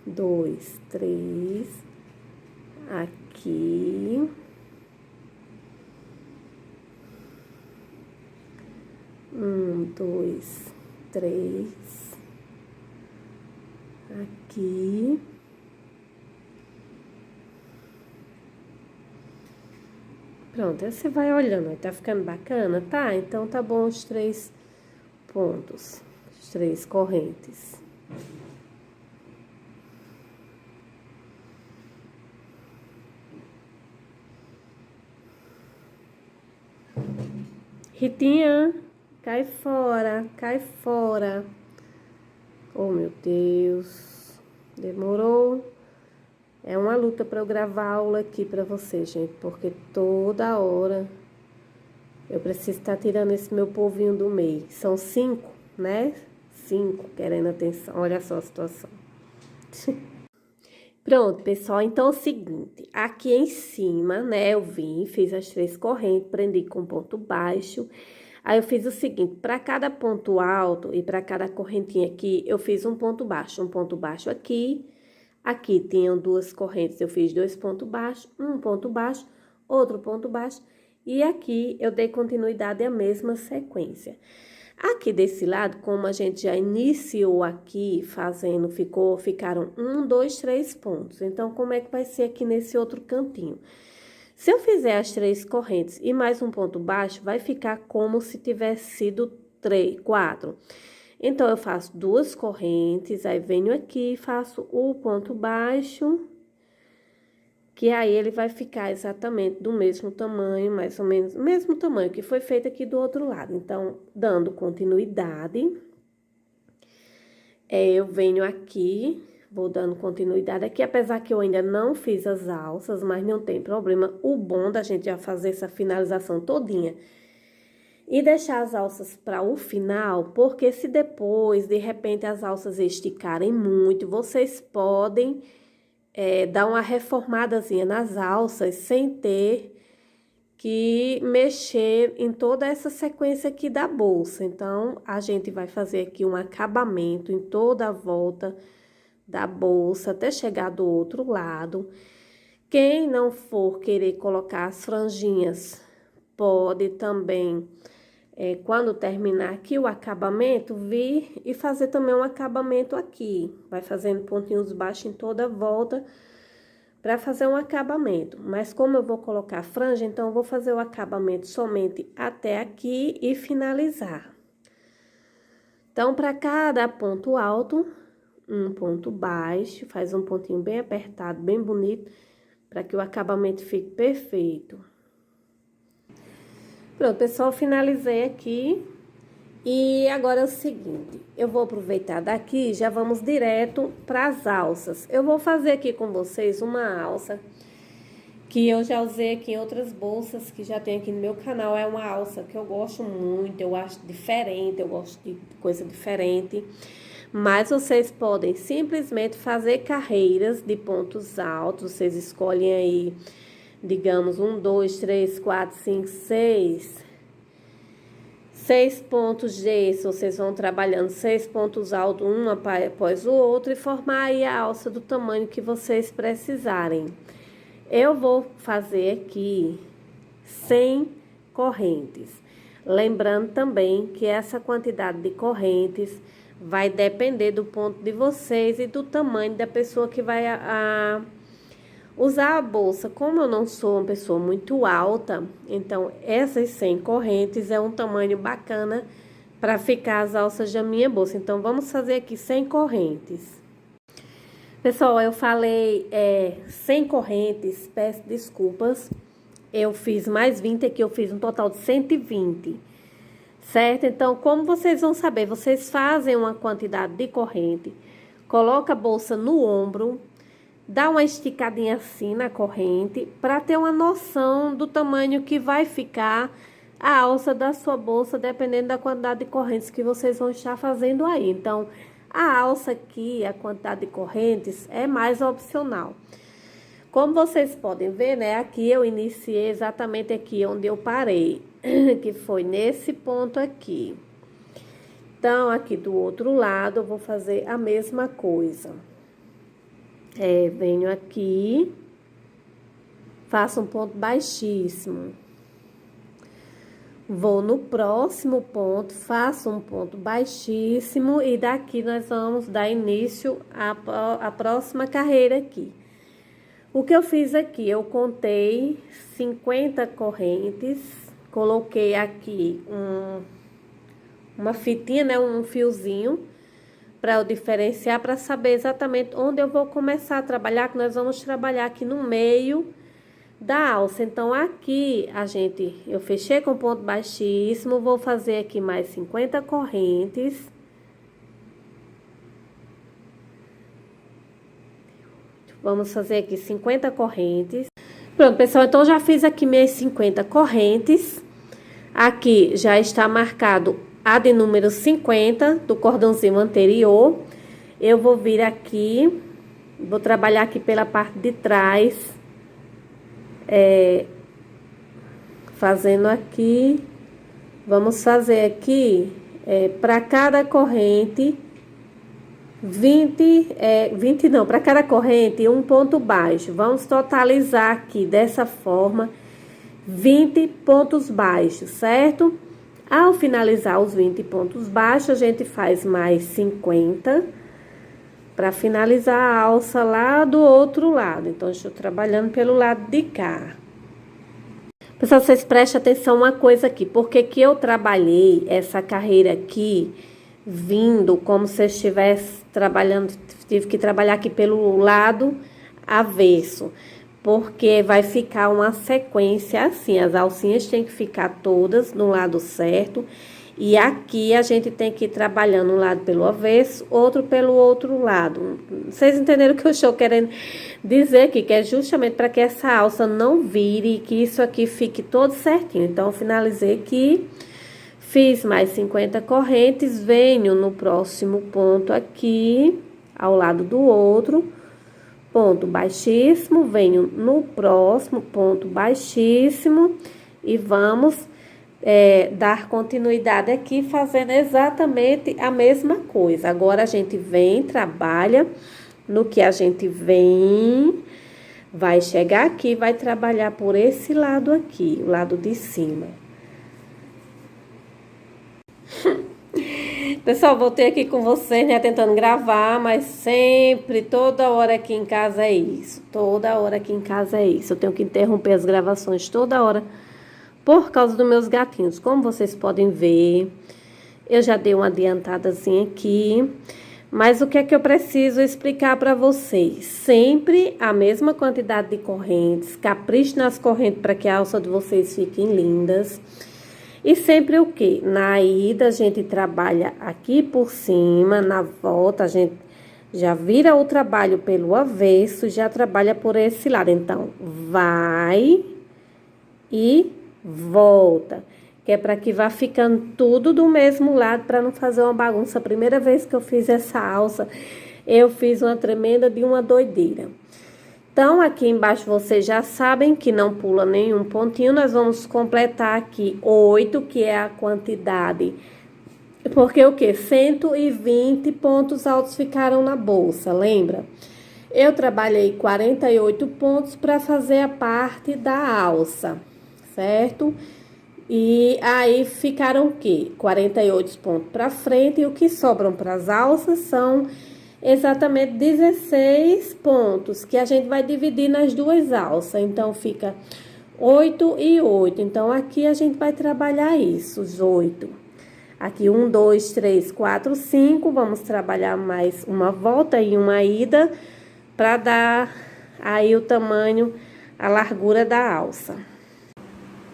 2, 3, aqui. 1, 2, 3, aqui. Pronto, aí você vai olhando, tá ficando bacana? Tá, então tá bom os 3 pontos, as 3 correntes. Ritinha, cai fora, cai fora. Oh, meu Deus, demorou. É uma luta para eu gravar aula aqui para vocês, gente, porque toda hora eu preciso estar tirando esse meu povinho do meio. São 5, né? 5 querendo atenção. Olha só a situação. Pronto, pessoal, então é o seguinte, aqui em cima, né, eu vim, fiz as 3 correntes, prendi com ponto baixo. Aí eu fiz o seguinte, para cada ponto alto e para cada correntinha aqui, eu fiz um ponto baixo aqui. Aqui tinham 2 correntes, eu fiz 2 pontos baixos, um ponto baixo, outro ponto baixo. E aqui eu dei continuidade à mesma sequência. Aqui desse lado, como a gente já iniciou aqui fazendo, ficaram 1, 2, 3 pontos. Então, como é que vai ser aqui nesse outro cantinho? Se eu fizer as 3 correntes e mais um ponto baixo, vai ficar como se tivesse sido 3, 4. Então, eu faço 2 correntes, aí venho aqui e faço o ponto baixo, que aí ele vai ficar exatamente do mesmo tamanho, mais ou menos, mesmo tamanho que foi feito aqui do outro lado. Então, dando continuidade, eu venho aqui, vou dando continuidade aqui, apesar que eu ainda não fiz as alças, mas não tem problema. O bom da gente já fazer essa finalização todinha e deixar as alças para o final, porque se depois, de repente, as alças esticarem muito, vocês podem dar uma reformadazinha nas alças sem ter que mexer em toda essa sequência aqui da bolsa. Então, a gente vai fazer aqui um acabamento em toda a volta da bolsa até chegar do outro lado. Quem não for querer colocar as franjinhas, pode também, quando terminar aqui o acabamento, vir e fazer também um acabamento aqui. Vai fazendo pontinhos baixos em toda a volta para fazer um acabamento. Mas como eu vou colocar franja, então eu vou fazer o acabamento somente até aqui e finalizar. Então, para cada ponto alto, um ponto baixo, faz um pontinho bem apertado, bem bonito, para que o acabamento fique perfeito. Pronto, pessoal, finalizei aqui. E agora é o seguinte, eu vou aproveitar daqui, já vamos direto para as alças. Eu vou fazer aqui com vocês uma alça que eu já usei aqui em outras bolsas que já tem aqui no meu canal. É uma alça que eu gosto muito, eu acho diferente, eu gosto de coisa diferente. Mas vocês podem simplesmente fazer carreiras de pontos altos. Vocês escolhem aí, digamos, 1, 2, 3, 4, 5, 6 pontos gesso. Vocês vão trabalhando 6 pontos altos, um após o outro, e formar aí a alça do tamanho que vocês precisarem. Eu vou fazer aqui 100 correntes. Lembrando também que essa quantidade de correntes vai depender do ponto de vocês e do tamanho da pessoa que vai usar a bolsa. Como eu não sou uma pessoa muito alta, então essas 100 correntes é um tamanho bacana para ficar as alças da minha bolsa. Então, vamos fazer aqui 100 correntes. Pessoal, eu falei 100 correntes, peço desculpas. Eu fiz mais 20 aqui, eu fiz um total de 120. Certo? Então, como vocês vão saber? Vocês fazem uma quantidade de corrente, coloca a bolsa no ombro, dá uma esticadinha assim na corrente, para ter uma noção do tamanho que vai ficar a alça da sua bolsa, dependendo da quantidade de correntes que vocês vão estar fazendo aí. Então, a alça aqui, a quantidade de correntes, é mais opcional. Como vocês podem ver, né? Aqui eu iniciei exatamente aqui onde eu parei, que foi nesse ponto aqui. Então, aqui do outro lado, eu vou fazer a mesma coisa. Venho aqui, faço um ponto baixíssimo. Vou no próximo ponto, faço um ponto baixíssimo e daqui nós vamos dar início à próxima carreira aqui. O que eu fiz aqui? Eu contei 50 correntes, coloquei aqui uma fitinha, né, um fiozinho, para eu diferenciar, para saber exatamente onde eu vou começar a trabalhar, que nós vamos trabalhar aqui no meio da alça. Então, aqui, eu fechei com ponto baixíssimo, vou fazer aqui mais 50 correntes. Vamos fazer aqui 50 correntes. Pronto, pessoal, então já fiz aqui minhas 50 correntes. Aqui já está marcado a de número 50 do cordãozinho anterior. Eu vou vir aqui, vou trabalhar aqui pela parte de trás. Fazendo aqui, vamos fazer aqui, para cada corrente, 20 não, para cada corrente, um ponto baixo. Vamos totalizar aqui, dessa forma, 20 pontos baixos, certo? Ao finalizar os 20 pontos baixos, a gente faz mais 50 para finalizar a alça lá do outro lado. Então, estou trabalhando pelo lado de cá. Pessoal, vocês prestem atenção uma coisa aqui. Porque que eu trabalhei essa carreira aqui, vindo como se eu estivesse trabalhando, tive que trabalhar aqui pelo lado avesso. Porque vai ficar uma sequência assim, as alcinhas têm que ficar todas no lado certo. E aqui a gente tem que ir trabalhando um lado pelo avesso, outro pelo outro lado. Vocês entenderam o que eu estou querendo dizer aqui? Que é justamente para que essa alça não vire e que isso aqui fique todo certinho. Então, eu finalizei aqui, fiz mais 50 correntes, venho no próximo ponto aqui, ao lado do outro, ponto baixíssimo, venho no próximo ponto baixíssimo e vamos dar continuidade aqui, fazendo exatamente a mesma coisa. Agora, a gente vem, trabalha no que a gente vem, vai chegar aqui, vai trabalhar por esse lado aqui, o lado de cima. Pessoal, voltei aqui com vocês, né, tentando gravar, mas sempre, toda hora aqui em casa é isso. Toda hora aqui em casa é isso. Eu tenho que interromper as gravações toda hora por causa dos meus gatinhos. Como vocês podem ver, eu já dei uma adiantadazinha aqui. Mas o que é que eu preciso explicar para vocês? Sempre a mesma quantidade de correntes. Capriche nas correntes para que a alça de vocês fiquem lindas. E sempre o quê? Na ida a gente trabalha aqui por cima, na volta a gente Já vira o trabalho pelo avesso, já trabalha por esse lado. Então, vai e volta. Que é para que vá ficando tudo do mesmo lado, para não fazer uma bagunça. A primeira vez que eu fiz essa alça, eu fiz uma tremenda de uma doideira. Então, aqui embaixo vocês já sabem que não pula nenhum pontinho. Nós vamos completar aqui 8, que é a quantidade. Porque o quê? 120 pontos altos ficaram na bolsa, lembra? Eu trabalhei 48 pontos para fazer a parte da alça, certo? E aí ficaram o quê? 48 pontos para frente, e o que sobram para as alças são exatamente 16 pontos, que a gente vai dividir nas duas alças. Então, fica 8 e 8. Então, aqui a gente vai trabalhar isso, os 8. Aqui, 1, 2, 3, 4, 5. Vamos trabalhar mais uma volta e uma ida, para dar aí o tamanho, a largura da alça.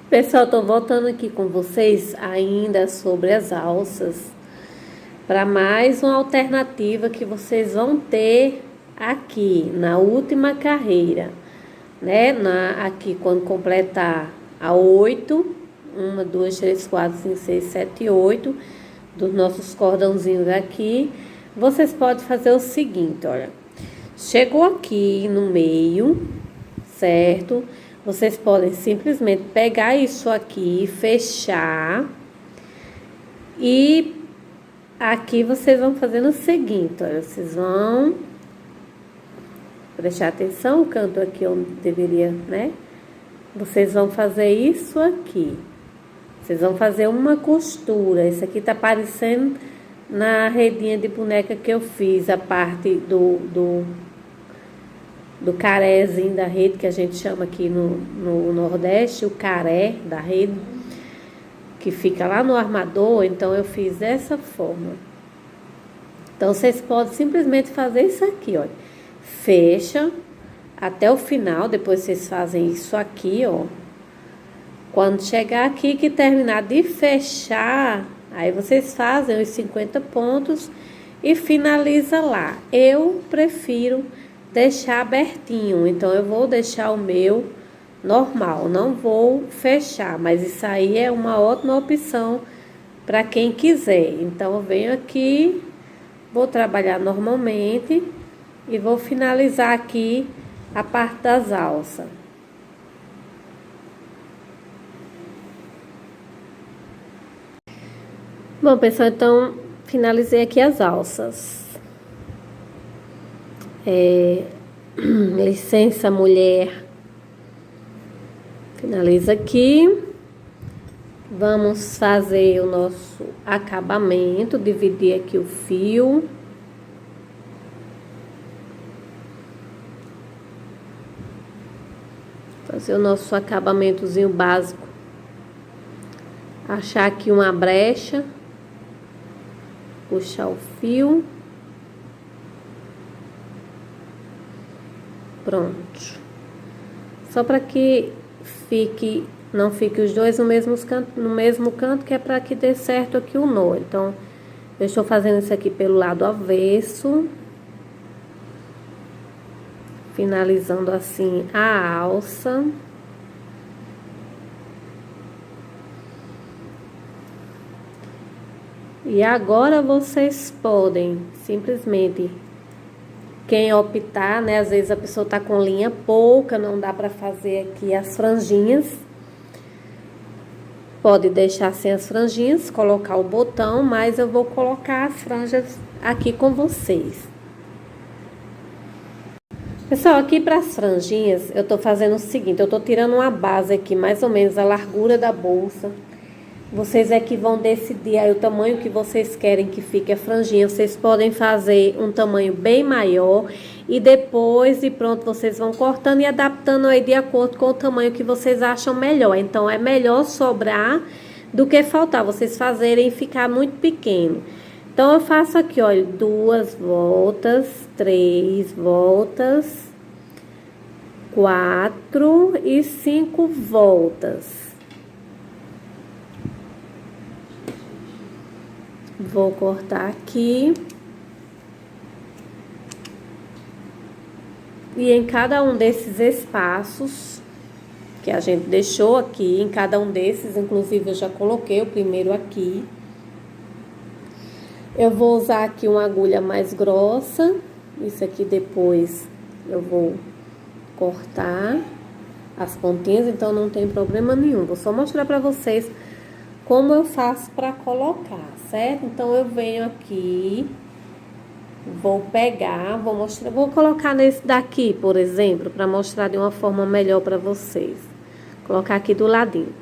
Pessoal, tô voltando aqui com vocês ainda sobre as alças, para mais uma alternativa que vocês vão ter aqui na última carreira, né? Aqui quando completar a 8, 1, 2, 3, 4, 5, 6, 7, 8 dos nossos cordãozinhos aqui, vocês podem fazer o seguinte, olha. Chegou aqui no meio, certo? Vocês podem simplesmente pegar isso aqui, fechar. E aqui vocês vão fazendo o seguinte, olha. Vocês vão prestar atenção, o canto aqui onde deveria, né? Vocês vão fazer isso aqui. Vocês vão fazer uma costura. Isso aqui tá parecendo na redinha de boneca que eu fiz, a parte do carézinho da rede, que a gente chama aqui no Nordeste, o caré da rede, que fica lá no armador. Então, eu fiz dessa forma. Então, vocês podem simplesmente fazer isso aqui, ó. Fecha até o final, depois vocês fazem isso aqui, ó. Quando chegar aqui que terminar de fechar, aí vocês fazem os 50 pontos e finaliza lá. Eu prefiro deixar abertinho, então eu vou deixar o meu normal, não vou fechar, mas isso aí é uma ótima opção para quem quiser. Então eu venho aqui, vou trabalhar normalmente e vou finalizar aqui a parte das alças. Bom, pessoal, então finalizei aqui as alças. Licença, mulher. Finaliza aqui. Vamos fazer o nosso acabamento, dividir aqui o fio. Fazer o nosso acabamentozinho básico. Achar aqui uma brecha. Puxar o fio. Pronto. Só para que não fique os dois no mesmo canto, que é para que dê certo aqui o nó. Então, eu estou fazendo isso aqui pelo lado avesso. Finalizando assim a alça. E agora vocês podem simplesmente, quem optar, né? Às vezes a pessoa tá com linha pouca, não dá pra fazer aqui as franjinhas. Pode deixar sem as franjinhas, colocar o botão, mas eu vou colocar as franjas aqui com vocês. Pessoal, aqui para as franjinhas, eu tô fazendo o seguinte, eu tô tirando uma base aqui, mais ou menos a largura da bolsa. Vocês é que vão decidir aí o tamanho que vocês querem que fique a franjinha. Vocês podem fazer um tamanho bem maior e depois, e pronto, vocês vão cortando e adaptando aí de acordo com o tamanho que vocês acham melhor. Então, é melhor sobrar do que faltar, vocês fazerem ficar muito pequeno. Então, eu faço aqui, olha, 2 voltas, 3 voltas, 4 e 5 voltas. Vou cortar aqui. E em cada um desses espaços que a gente deixou aqui, em cada um desses, inclusive eu já coloquei o primeiro aqui. Eu vou usar aqui uma agulha mais grossa. Isso aqui depois eu vou cortar as pontinhas, então não tem problema nenhum. Vou só mostrar pra vocês como eu faço pra colocar, certo? Então eu venho aqui, vou pegar, vou mostrar, vou colocar nesse daqui, por exemplo, pra mostrar de uma forma melhor pra vocês. Colocar aqui do ladinho.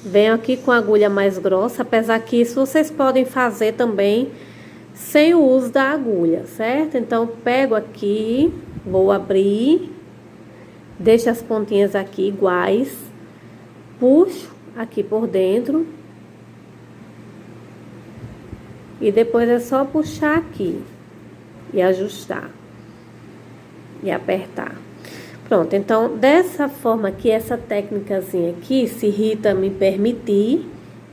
Venho aqui com a agulha mais grossa, apesar que isso vocês podem fazer também sem o uso da agulha, certo? Então, pego aqui, vou abrir, deixo as pontinhas aqui iguais, puxo aqui por dentro, e depois é só puxar aqui, e ajustar, e apertar. Pronto, então, dessa forma aqui, essa técnicazinha aqui, se Rita me permitir,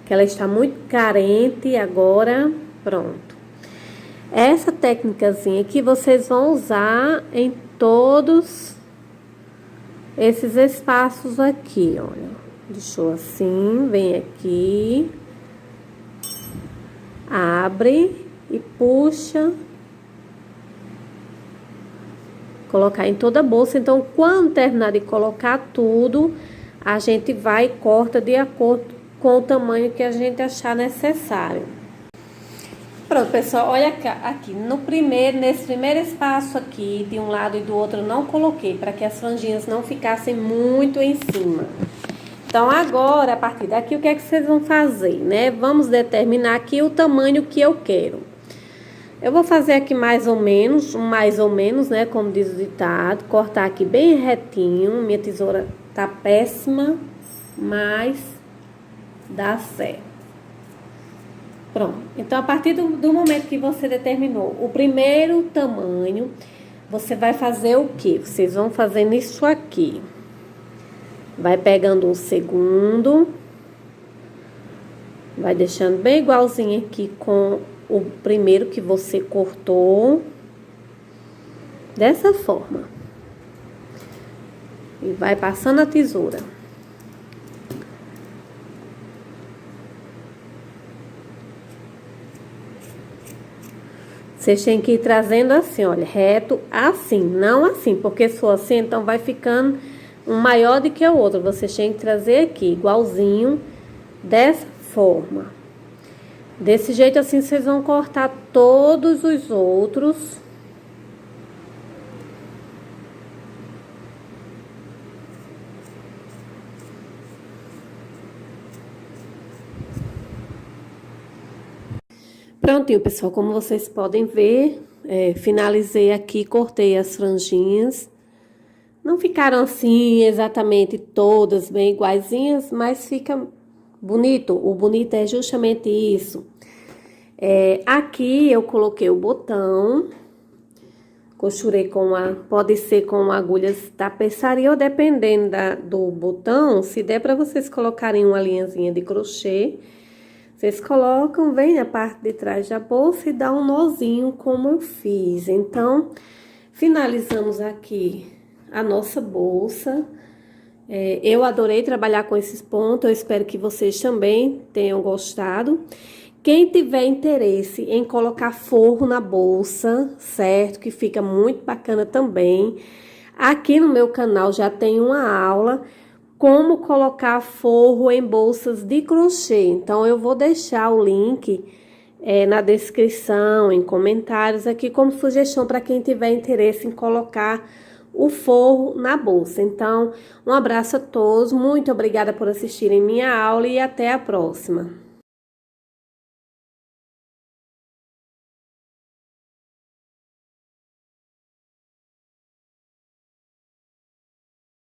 que ela está muito carente agora, pronto. Essa técnicazinha aqui vocês vão usar em todos esses espaços aqui, olha. Deixou assim, vem aqui, abre e puxa. Colocar em toda a bolsa. Então, quando terminar de colocar tudo, a gente vai e corta de acordo com o tamanho que a gente achar necessário. Pronto, pessoal, olha aqui, nesse primeiro espaço aqui, de um lado e do outro, eu não coloquei, para que as franjinhas não ficassem muito em cima. Então, agora, a partir daqui, o que é que vocês vão fazer, né? Vamos determinar aqui o tamanho que eu quero. Eu vou fazer aqui mais ou menos, né, como diz o ditado, cortar aqui bem retinho. Minha tesoura tá péssima, mas dá certo. Pronto, então a partir do momento que você determinou o primeiro tamanho, você vai fazer o quê? Vocês vão fazendo isso aqui. Vai pegando um segundo, vai deixando bem igualzinho aqui com o primeiro que você cortou, dessa forma. E vai passando a tesoura. Vocês têm que ir trazendo assim, olha, reto assim, não assim, porque se for assim, então vai ficando um maior do que o outro. Vocês têm que trazer aqui, igualzinho, dessa forma. Desse jeito assim, vocês vão cortar todos os outros. Prontinho, pessoal, como vocês podem ver, finalizei aqui, cortei as franjinhas. Não ficaram assim exatamente todas bem iguaizinhas, mas fica bonito. O bonito é justamente isso. Aqui eu coloquei o botão, costurei pode ser com agulhas tapeçaria ou dependendo do botão, se der para vocês colocarem uma linhazinha de crochê, vocês colocam, vem na parte de trás da bolsa e dá um nozinho como eu fiz. Então, finalizamos aqui a nossa bolsa. Eu adorei trabalhar com esses pontos, eu espero que vocês também tenham gostado. Quem tiver interesse em colocar forro na bolsa, certo? Que fica muito bacana também. Aqui no meu canal já tem uma aula como colocar forro em bolsas de crochê. Então, eu vou deixar o link na descrição, em comentários aqui, como sugestão para quem tiver interesse em colocar o forro na bolsa. Então, um abraço a todos, muito obrigada por assistirem minha aula e até a próxima.